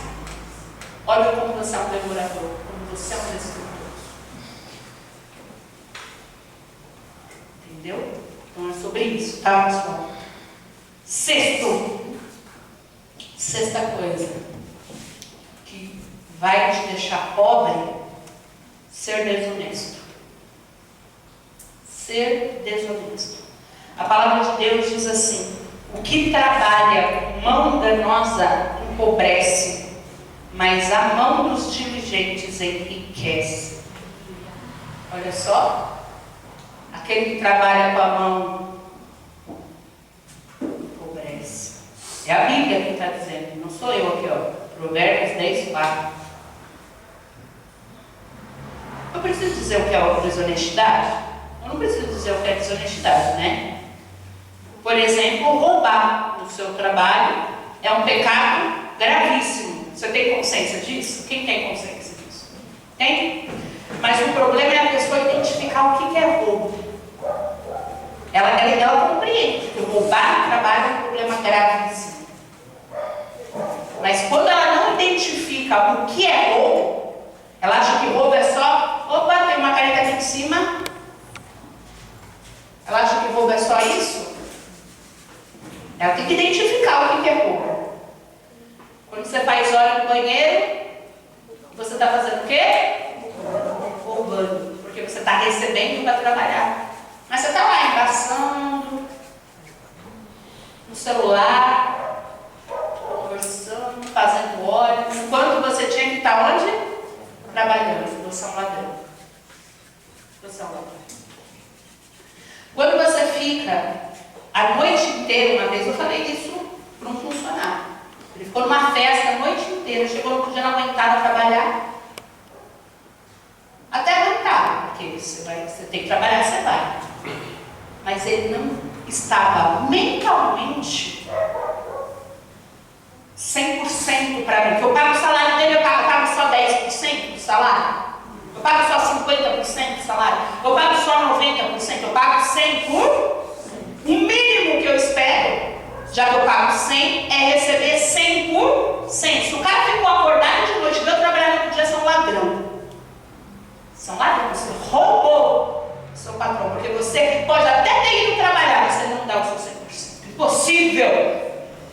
[SPEAKER 1] Olha como você é um devorador, como você é um destruidor. Entendeu? Então é sobre isso, tá, pessoal? Sexta coisa que vai te deixar pobre, ser desonesto. Ser desonesto. A palavra de Deus diz assim: o que trabalha com mão danosa empobrece, mas a mão dos diligentes enriquece. Olha só. Aquele que trabalha com a mão empobrece. É a Bíblia que está dizendo, não sou eu aqui, ó. Provérbios 10, 4. Eu preciso dizer o que é desonestidade? Eu não preciso dizer o que é desonestidade, né? Por exemplo, roubar no seu trabalho é um pecado gravíssimo. Você tem consciência disso? Quem tem consciência disso? Tem? Mas o problema é a pessoa identificar o que é roubo. Ela compreende que roubar no trabalho é um problema gravíssimo. Mas quando ela não identifica o que é roubo, ela acha que roubo é só, opa, tem uma caneta aqui em cima. Ela acha que roubo é só isso. Ela tem que identificar o que é roubo. Quando você faz hora no banheiro, você está fazendo o quê? Roubando. Porque você está recebendo para trabalhar. Mas você está lá embaçando, no celular, conversando, fazendo hora, enquanto você tinha que estar onde? Trabalhando. Você é um ladrão. Você é um ladrão. Quando você fica a noite inteira, uma vez eu falei isso para um funcionário. Ele ficou numa festa a noite inteira, chegou no dia não aguentava trabalhar. Até aguentava, porque você tem que trabalhar, você vai. Mas ele não estava mentalmente 100% para mim. Porque eu pago o salário dele, eu pago só 10% do salário. Eu pago só 50% do salário. Eu pago só 90%. Eu pago 100%. O mínimo que eu espero, já que eu pago 100, é receber 100%. Se o cara ficou acordado de noite, veio trabalhar no dia, são ladrão. São ladrão. Você roubou seu patrão. Porque você pode até ter ido trabalhar, você não dá o seu 100%. Impossível.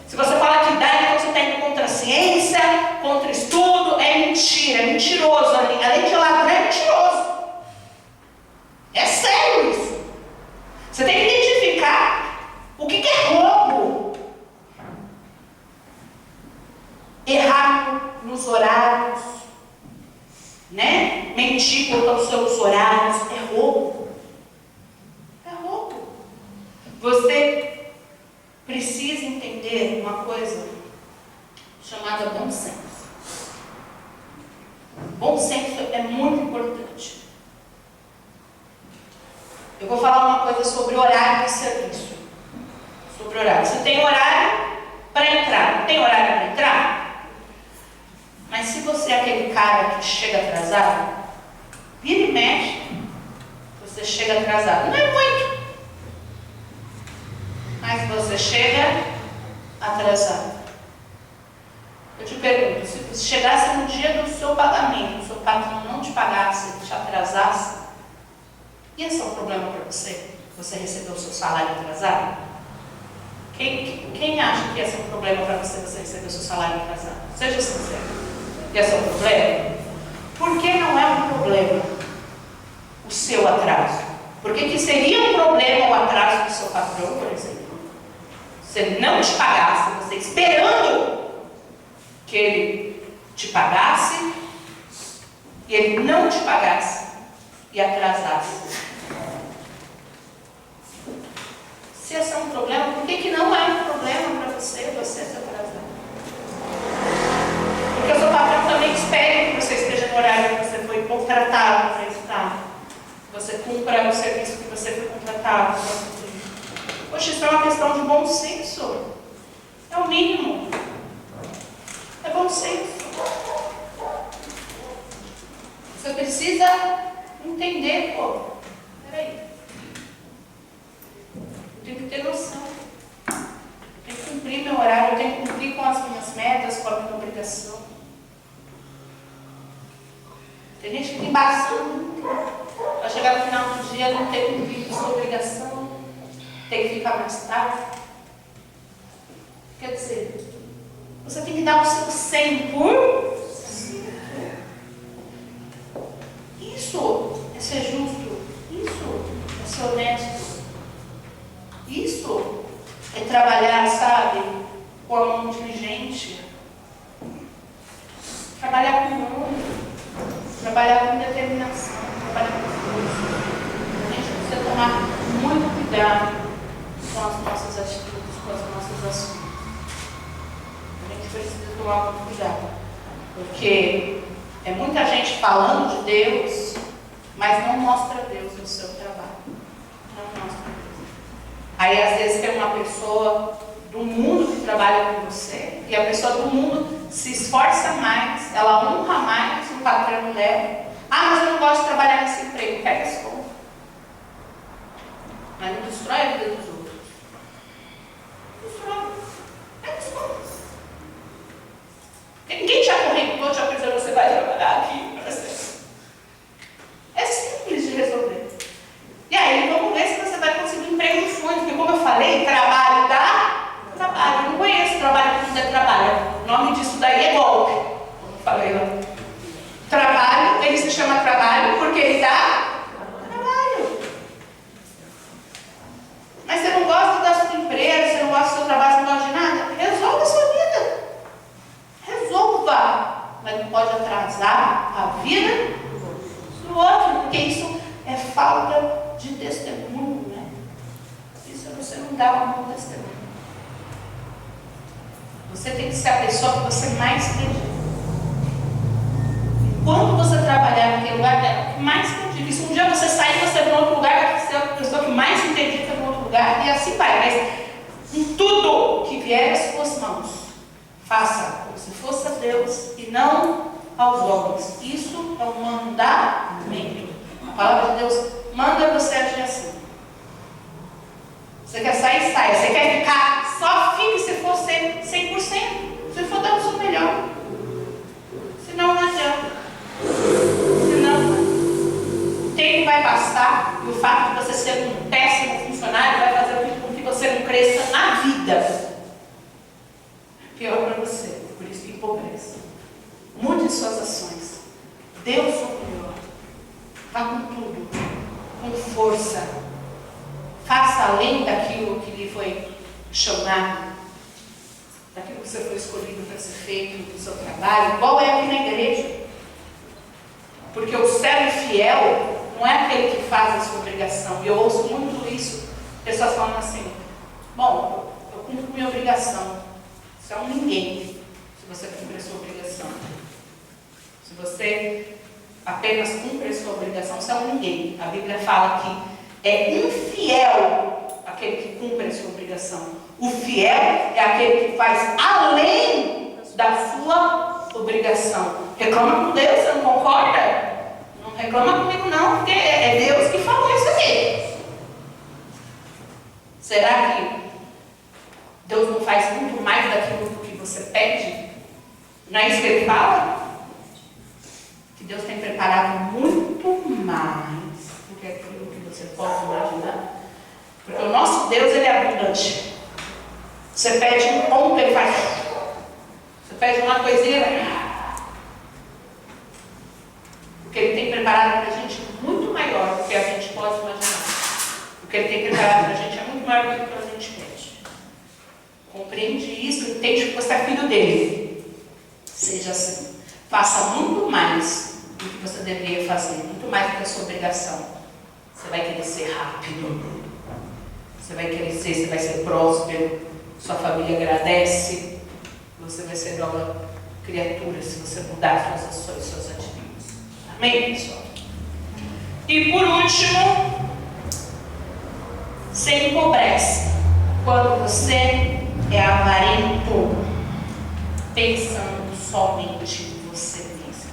[SPEAKER 1] Se você fala que dá, então você está indo contra a ciência, contra o estudo, é mentira, é mentiroso. Além de ladrão, é mentiroso. É sério isso. Você tem que identificar o que é roubo. Errar nos horários, né? Mentir quanto aos seus horários, é roubo. É roubo. Você precisa entender uma coisa chamada bom senso. Bom senso é muito importante. Eu vou falar uma coisa sobre horário de serviço. Sobre horário. Você tem horário para entrar, não tem horário para entrar? Mas se você é aquele cara que chega atrasado, vira e mexe, você chega atrasado. Não é muito, mas você chega atrasado. Eu te pergunto, se você chegasse no dia do seu pagamento, o seu patrão não te pagasse, te atrasasse, ia ser um problema para você? Você recebeu o seu salário atrasado? Quem acha que ia ser um problema para você receber o seu salário atrasado? Seja sincero. Ia ser um problema? Por que não é um problema o seu atraso? Por que seria um problema o atraso do seu patrão, por exemplo? Se ele não te pagasse, você esperando que ele te pagasse, e ele não te pagasse e atrasasse. Se esse é um problema, por que não é um problema para você se atrasar? Porque o seu patrão também espera que você esteja no horário que você foi contratado para estar. Que você cumpra o serviço que você foi contratado. Poxa, isso é uma questão de bom senso. É o mínimo. É bom senso. Você precisa entender, peraí. Eu tenho que ter noção. Eu tenho que cumprir meu horário, eu tenho que cumprir com as minhas metas, com a minha obrigação. Tem gente que tem bastante. Vai chegar no final do dia, não ter cumprido sua obrigação, tem que ficar mais tarde. Quer dizer, você tem que dar o seu 100%. Isso é ser justo. Isso é ser honesto. Isso é trabalhar, sabe, com a mão diligente. Trabalhar com amor. Trabalhar com determinação. Trabalhar com força. A gente precisa tomar muito cuidado com as nossas atitudes, com as nossas ações. A gente precisa tomar muito cuidado. Porque é muita gente falando de Deus, mas não mostra Deus no seu trabalho. Não mostra Deus. Aí às vezes tem uma pessoa do mundo que trabalha com você, e a pessoa do mundo se esforça mais, ela honra mais o patrão dela. Ah, mas eu não gosto de trabalhar nesse emprego. Pega esse ponto. Mas não destrói a vida dos outros. Destrói. Pega esse ponto. Ninguém te acorrentou, te avisou que você vai trabalhar aqui. É simples de resolver. E aí, vamos ver se você vai conseguir um emprego no sonho. Porque, como eu falei, trabalho dá trabalho. Eu não conheço trabalho que não dá trabalho. O nome disso daí é golpe. Como eu falei lá. Trabalho, ele se chama trabalho porque ele dá trabalho. Mas você não gosta da sua empresa, você não gosta do seu trabalho, você não gosta de nada? Resolva a sua vida. Resolva. Mas não pode atrasar a vida do outro, porque isso é falta de testemunho, né? Isso você não dá um bom testemunho. Você tem que ser a pessoa que você mais acredita. Enquanto você trabalhar naquele lugar, é o que mais acredita. E se um dia você sair, você para outro lugar, vai ser a pessoa que mais acredita no outro lugar, e assim vai. Mas em tudo que vier às suas mãos, faça como se fosse a Deus e não aos homens. Isso é um mandamento. A palavra de Deus manda você agir assim. Você quer sair, saia. Você quer ficar, só fique se for 100%. Se for dar o seu melhor. Senão não adianta. Senão o tempo vai passar e o fato de você ser um péssimo funcionário vai fazer com que você não cresça na vida. Pior para você. Por isso que empobrece. Mude suas ações. Dê o seu melhor. Vá com tudo. Com força. Faça além daquilo que lhe foi chamado, daquilo que você foi escolhido para ser feito no seu trabalho, igual é aqui na igreja. Porque o servo fiel não é aquele que faz a sua obrigação. E eu ouço muito isso, pessoas falando assim, bom, eu cumpro minha obrigação. Você é um ninguém se você cumpre a sua obrigação. Se você apenas cumpre a sua obrigação, você é um ninguém. A Bíblia fala que é infiel aquele que cumpre a sua obrigação. O fiel é aquele que faz além da sua obrigação. Reclama com Deus, você não concorda? Não reclama comigo não, porque é Deus que falou isso aqui. Será que Deus não faz muito mais daquilo que você pede? Não é isso que Ele fala? Que Deus tem preparado muito mais do que aquilo que você pode imaginar. Porque o nosso Deus, Ele é abundante. Você pede um ponto, Ele faz. Você pede uma coisinha, porque Ele tem preparado para a gente muito maior do que a gente pode imaginar. O que Ele tem preparado para a gente é muito maior do que a gente pede. Compreende isso, entende que você é filho dele. Seja assim. Faça muito mais do que você deveria fazer, muito mais do que a sua obrigação. Você vai querer ser rápido. Você vai crescer, você vai ser próspero. Sua família agradece. Você vai ser nova criatura se você mudar suas ações, suas atitudes. Amém, pessoal? E por último, se empobrece quando você é avarento, pensando somente em você mesmo.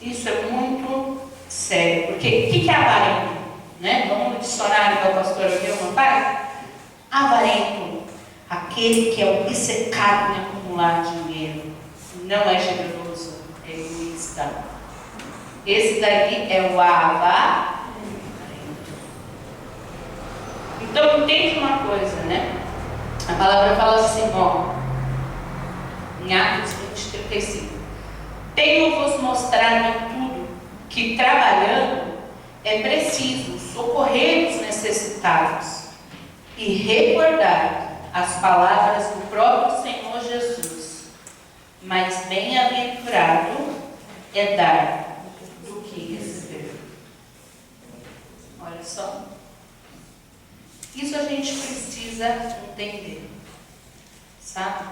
[SPEAKER 1] Isso é muito sério, porque o que é avarento? Né? Vamos no dicionário que o pastor Wilma vai. Avarento, aquele que é obcecado em acumular dinheiro, não é generoso, é egoísta. Esse daqui é o avarento. Então entende uma coisa, né? A palavra fala assim, ó, em Atos 20:35. Tenho-vos mostrado em tudo que trabalhando é preciso socorrer os necessitados e recordar as palavras do próprio Senhor Jesus. Mas bem-aventurado é dar do que receber. Olha só. Isso a gente precisa entender. Sabe?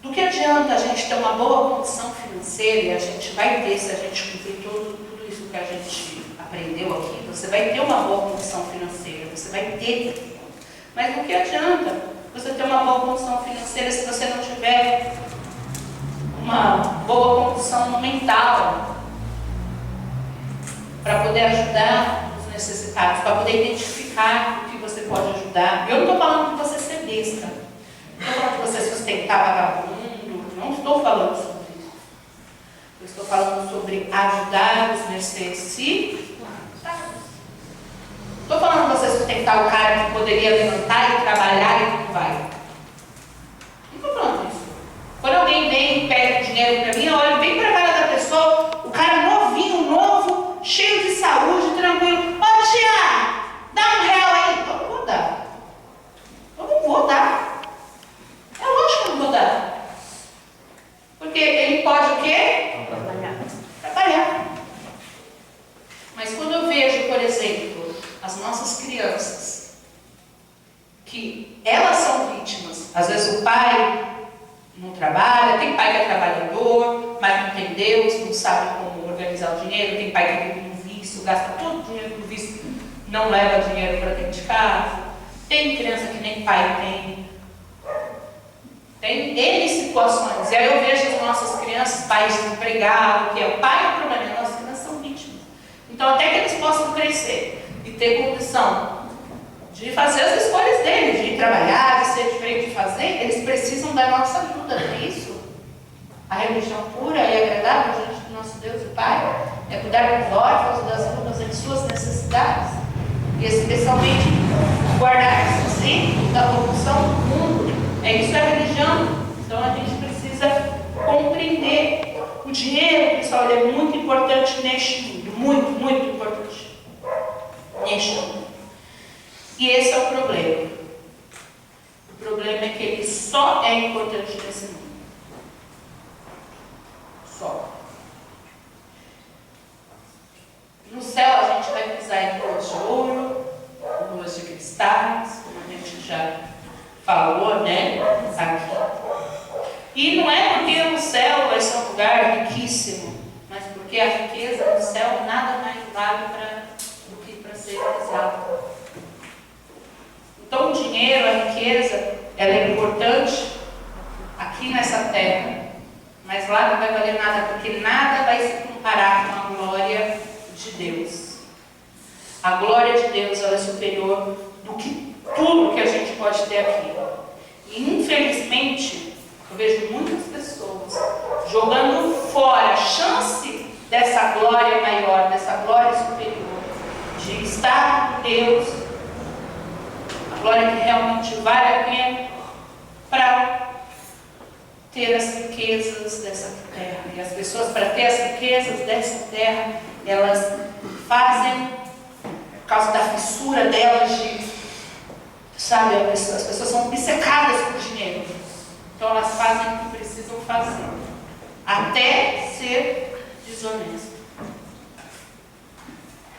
[SPEAKER 1] Do que adianta a gente ter uma boa condição financeira, e a gente vai ter, se a gente cumprir tudo isso que a gente aprendeu aqui, você vai ter uma boa condição financeira, você vai ter. Mas do que adianta você ter uma boa condição financeira se você não tiver uma boa condição mental para poder ajudar os necessitados, para poder identificar o que você pode ajudar? Eu não estou falando de você ser besta. Não estou falando de você sustentar vagabundo, não estou falando sobre isso. Eu estou falando sobre ajudar os necessitados. Estou falando de você sustentar o cara que poderia levantar e trabalhar e não vai. Não estou falando disso. Quando alguém vem e pede dinheiro para mim, eu olho bem para a cara da pessoa, o cara novinho, novo, cheio de saúde, tranquilo. Ó, tia, dá R$1 aí. Eu não vou dar. Eu não vou dar. É lógico que eu não vou dar. Porque ele pode o quê? Trabalhar. Mas quando eu vejo, por exemplo, as nossas crianças, que elas são vítimas Às vezes o pai não trabalha, tem pai que é trabalhador, mas não tem Deus, não sabe como organizar o dinheiro, tem pai que vive no vício, gasta todo o dinheiro do vício, não leva dinheiro para dentro de casa. Tem criança que nem pai tem. Tem N situações. E aí eu vejo as nossas crianças, pais desempregados, que é o pai o problema, as nossas crianças são vítimas. Então até que eles possam crescer e ter condição de fazer as escolhas deles, de ir trabalhar, de ser diferente, de fazer, eles precisam da nossa ajuda, não é isso? A religião pura e agradável diante do nosso Deus e Pai é cuidar dos órfãos, das viúvas em suas necessidades e especialmente guardar-se sempre da corrupção do mundo. É isso a religião. Então a gente precisa compreender o dinheiro, pessoal, ele é muito importante neste mundo, muito, muito importante neste mundo. E esse é o problema. O problema é que ele só é importante nesse mundo. Só. No céu a gente vai pisar em ruas de ouro, ruas de cristais, como a gente já falou, né? Aqui. E não é porque no céu vai ser um lugar riquíssimo, mas porque a riqueza no céu nada mais vale do que para ser pisado. Então o dinheiro, a riqueza, ela é importante aqui nessa terra, mas lá não vai valer nada, porque nada vai se comparar com a glória de Deus. A glória de Deus, ela é superior do que tudo que a gente pode ter aqui. E infelizmente, eu vejo muitas pessoas jogando fora a chance dessa glória maior, dessa glória superior, de estar com Deus, a glória que realmente vale a pena, para ter as riquezas dessa terra. E as pessoas, para ter as riquezas dessa terra, elas fazem, por causa da fissura delas, sabe, as pessoas são obcecadas por dinheiro. Então elas fazem o que precisam fazer, até ser desonesto.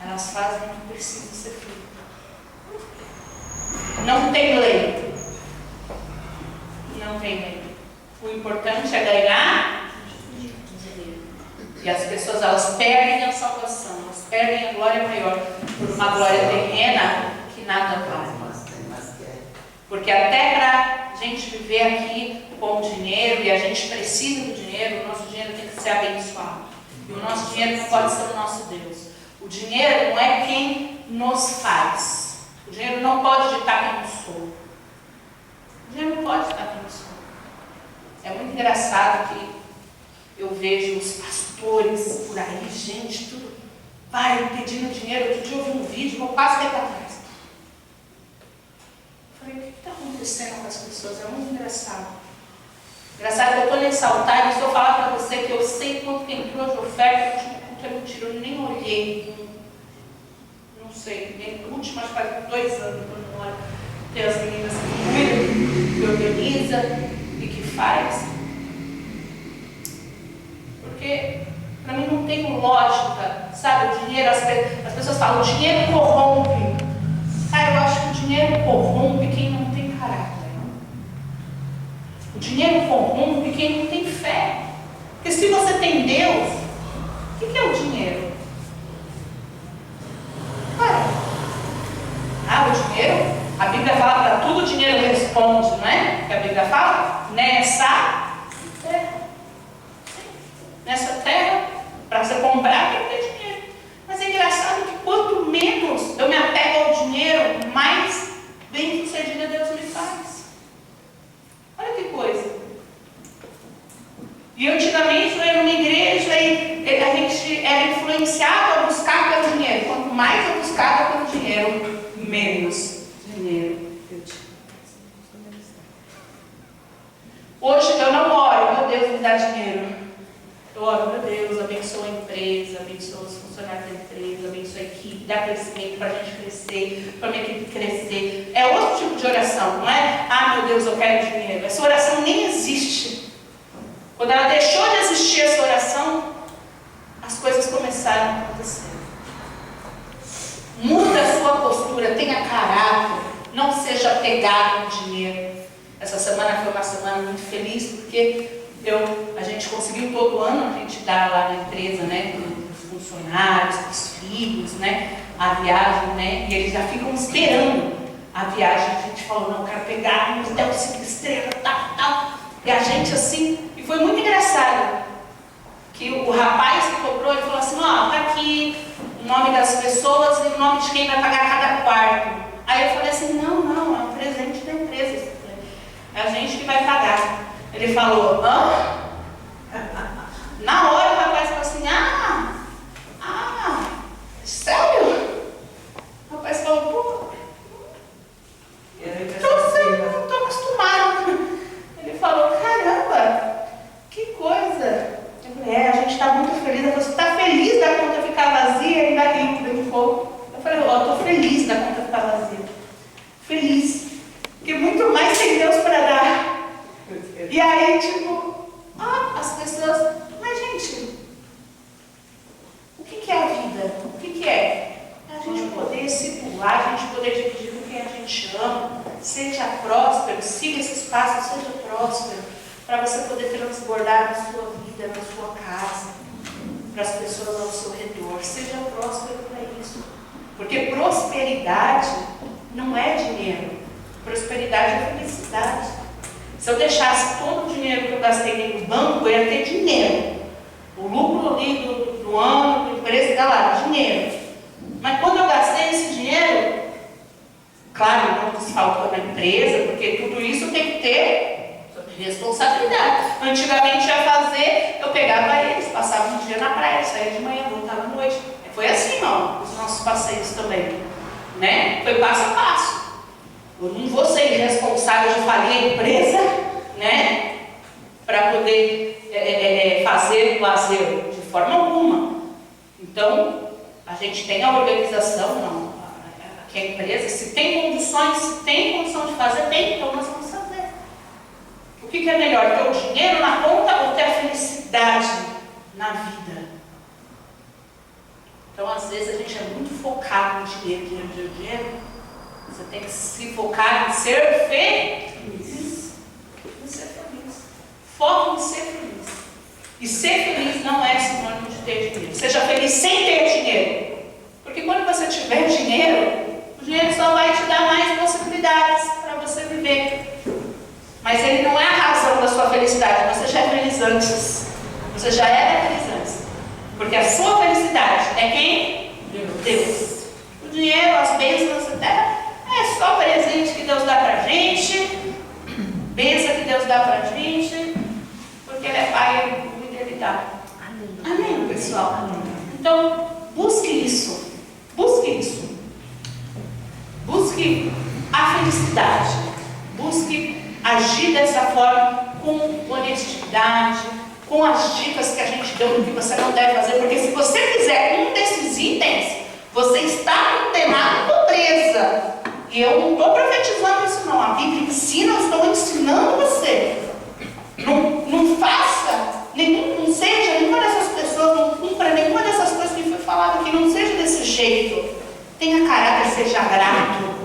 [SPEAKER 1] Elas fazem o que precisa ser feito. Não tem lei. Não tem lei. O importante é ganhar dinheiro. E as pessoas, elas perdem a salvação, elas perdem a glória maior por uma glória terrena que nada vale. Porque até para a gente viver aqui com dinheiro, e a gente precisa do dinheiro, o nosso dinheiro tem que ser abençoado. E o nosso dinheiro não pode ser o nosso Deus. O dinheiro não é quem nos faz. O dinheiro não pode ditar quem eu sou. O dinheiro não pode ditar quem eu sou. É muito engraçado que eu vejo os pastores por aí, gente, tudo vai pedindo dinheiro. Outro dia eu vi um vídeo, meu quase tempo atrás. Eu falei, o que está acontecendo com as pessoas? É muito engraçado. Engraçado que eu estou nesse altar e se eu falar para você que eu sei quanto que entrou de oferta, eu não tiro, eu nem olhei. Não sei, nem último, acho que faz 2 anos que eu não olho. Tem as meninas que cuidam, que organizam e que faz. Porque para mim não tem lógica, sabe? O dinheiro, as pessoas falam, o dinheiro corrompe. Cara, eu acho que o dinheiro corrompe quem não tem caráter. O dinheiro corrompe quem não tem fé. Porque se você tem Deus, o que é o dinheiro? Cara, o dinheiro, a Bíblia fala para tudo o dinheiro responde, não é? Que a Bíblia fala, nessa terra. Nessa terra, para você comprar, tem que ter dinheiro. Mas é engraçado que quanto menos eu me apego ao dinheiro, mais bem sucedida Deus me faz. Olha que coisa. E antigamente eu ia numa igreja e a gente era influenciado a buscar pelo dinheiro. Quanto mais eu buscava pelo dinheiro, menos dinheiro eu tinha. Hoje eu não oro, meu Deus, me dá dinheiro. Eu oro, meu Deus, abençoa a empresa, abençoa os funcionários da empresa, abençoa a equipe, dá crescimento para a gente crescer, para a minha equipe crescer. É outro tipo de oração, não é? Ah, meu Deus, eu quero dinheiro. Essa oração nem existe. Quando ela deixou de existir essa oração, as coisas começaram a acontecer. Muda a sua postura, tenha caráter, não seja apegado ao dinheiro. Essa semana foi uma semana muito feliz, porque a gente conseguiu todo ano, a gente dá lá na empresa, né, os funcionários, os filhos, né, a viagem, né, e eles já ficam esperando a viagem. A gente falou, não, eu quero pegar um hotel 5 estrelas, tal. E a gente assim, e foi muito engraçado, que o rapaz que comprou, ele falou assim, ó, tá aqui o nome das pessoas e o nome de quem vai pagar cada quarto. Aí eu falei assim, não, é um presente da empresa, é a gente que vai pagar. Ele falou, hã? Na hora o rapaz falou assim, sério? O rapaz falou, pô, não estou acostumado. Ele falou, caramba, que coisa. Eu falei, a gente está muito feliz. Ele falou, você está feliz da conta ficar vazia? Ele ainda riu, brincou. Eu falei, estou feliz da conta ficar vazia. Feliz. Porque muito mais tem Deus para dar. E aí, tipo, as pessoas, mas gente, o que é a vida? O que é? É a gente poder circular, a gente poder dividir com quem a gente ama. Seja próspero, siga esses passos, seja próspero, para você poder transbordar na sua vida, na sua casa, para as pessoas ao seu redor. Seja próspero para isso. Porque prosperidade não é dinheiro. Prosperidade é felicidade. Se eu deixasse todo o dinheiro que eu gastei no banco, eu ia ter dinheiro. O lucro ali do ano, da empresa, dá lá, dinheiro. Mas quando eu gastei esse dinheiro, claro, não desfalcando a empresa, porque tudo isso tem que ter responsabilidade. Antigamente ia fazer, eu pegava eles, passava um dia na praia, saía de manhã, voltava à noite. Foi assim, ó, os nossos passeios também. Né? Foi passo a passo. Eu não vou ser irresponsável de falir a empresa, né? Para poder fazer o lazer de forma alguma. Então, a gente tem a organização, não. Aqui a empresa, se tem condição de fazer, então nós vamos fazer. O que é melhor, ter o dinheiro na conta ou ter a felicidade na vida? Então, às vezes, a gente é muito focado no dinheiro. Você tem que se focar em ser feliz. Em ser feliz. Foque em ser feliz. E ser feliz não é sinônimo de ter dinheiro. Seja feliz sem ter dinheiro. Porque quando você tiver dinheiro, o dinheiro só vai te dar mais possibilidades para você viver. Mas ele não é a razão da sua felicidade. Você já é feliz antes. Você já era feliz antes. Porque a sua felicidade é quem? Deus. O dinheiro, as bênçãos, até é só presente que Deus dá pra gente, bênção que Deus dá pra gente, porque Ele é Pai, Ele cuida, Ele dá. Amém, pessoal? Amém. Então, busque isso. Busque isso. Busque a felicidade. Busque agir dessa forma com honestidade, com as dicas que a gente deu do que você não deve fazer, porque se você fizer um desses itens, você está condenado à pobreza. E eu não estou profetizando isso não. A Bíblia ensina, eu estou ensinando você. Não faça, não seja nenhuma dessas pessoas, não cumpra nenhuma dessas coisas que foi falado aqui, não seja desse jeito. Tenha caráter, seja grato.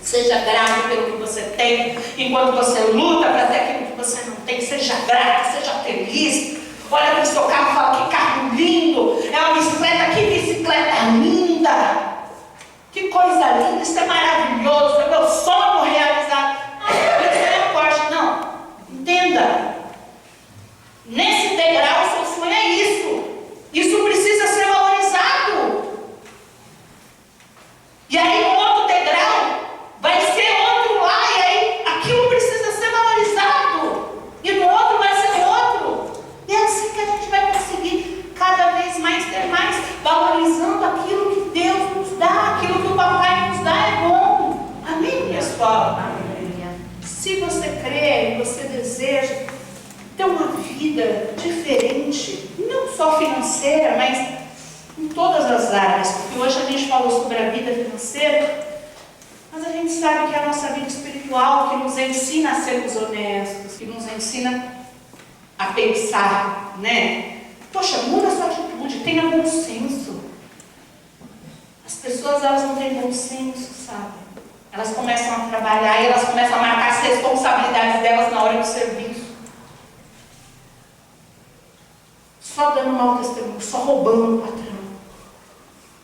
[SPEAKER 1] Seja grato pelo que você tem, enquanto você luta para ter aquilo que você não tem. Seja grato, seja feliz. Olha para o seu carro e fala, que carro lindo. É uma bicicleta, que bicicleta linda. Que coisa linda, isso é maravilhoso, é meu sonho realizado. Isso é um Porsche. Não, entenda. Nesse degrau, o seu sonho é isso. Isso precisa ser valorizado. E aí, no outro degrau, vai ser outro lá, e aí aquilo precisa ser valorizado. E no outro vai ser outro. E é assim que a gente vai conseguir cada vez mais ter mais, valorizando aquilo que Deus nos dá, aquilo que o Papai nos dá é bom. Amém, pessoal? Amém. Se você crê, você deseja ter uma vida diferente, não só financeira, mas em todas as áreas, porque hoje a gente falou sobre a vida financeira, mas a gente sabe que é a nossa vida espiritual que nos ensina a sermos honestos, que nos ensina a pensar, né? Poxa, muda a sua atitude, tenha bom senso. As pessoas, elas não têm bom senso, sabe? Elas começam a trabalhar e elas começam a marcar as responsabilidades delas na hora do serviço. Só dando mau testemunho, só roubando o patrão.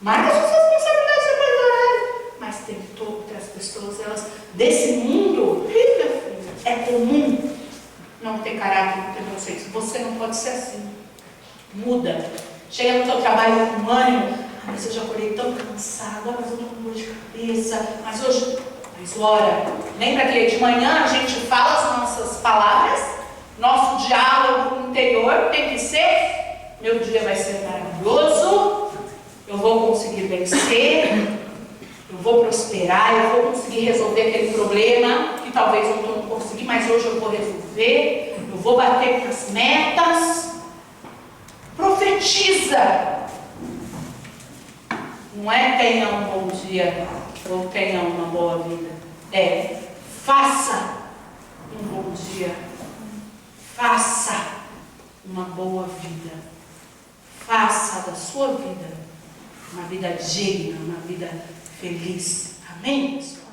[SPEAKER 1] Marca suas responsabilidades depois do horário. Mas tem outras pessoas, elas, desse mundo, é comum não ter caráter, não ter vocês. Você não pode ser assim. Muda. Chega no seu trabalho com ânimo. Mas eu já acordei tão cansada, mas eu estou com dor de cabeça. Mas hoje, mas ora, lembra que de manhã a gente fala as nossas palavras, nosso diálogo interior tem que ser: meu dia vai ser maravilhoso, eu vou conseguir vencer, eu vou prosperar, eu vou conseguir resolver aquele problema que talvez eu não consegui, mas hoje eu vou resolver, eu vou bater com as metas. Profetiza. Não é tenha um bom dia ou tenha uma boa vida. É faça um bom dia. Faça uma boa vida. Faça da sua vida uma vida digna, uma vida feliz. Amém, pessoal?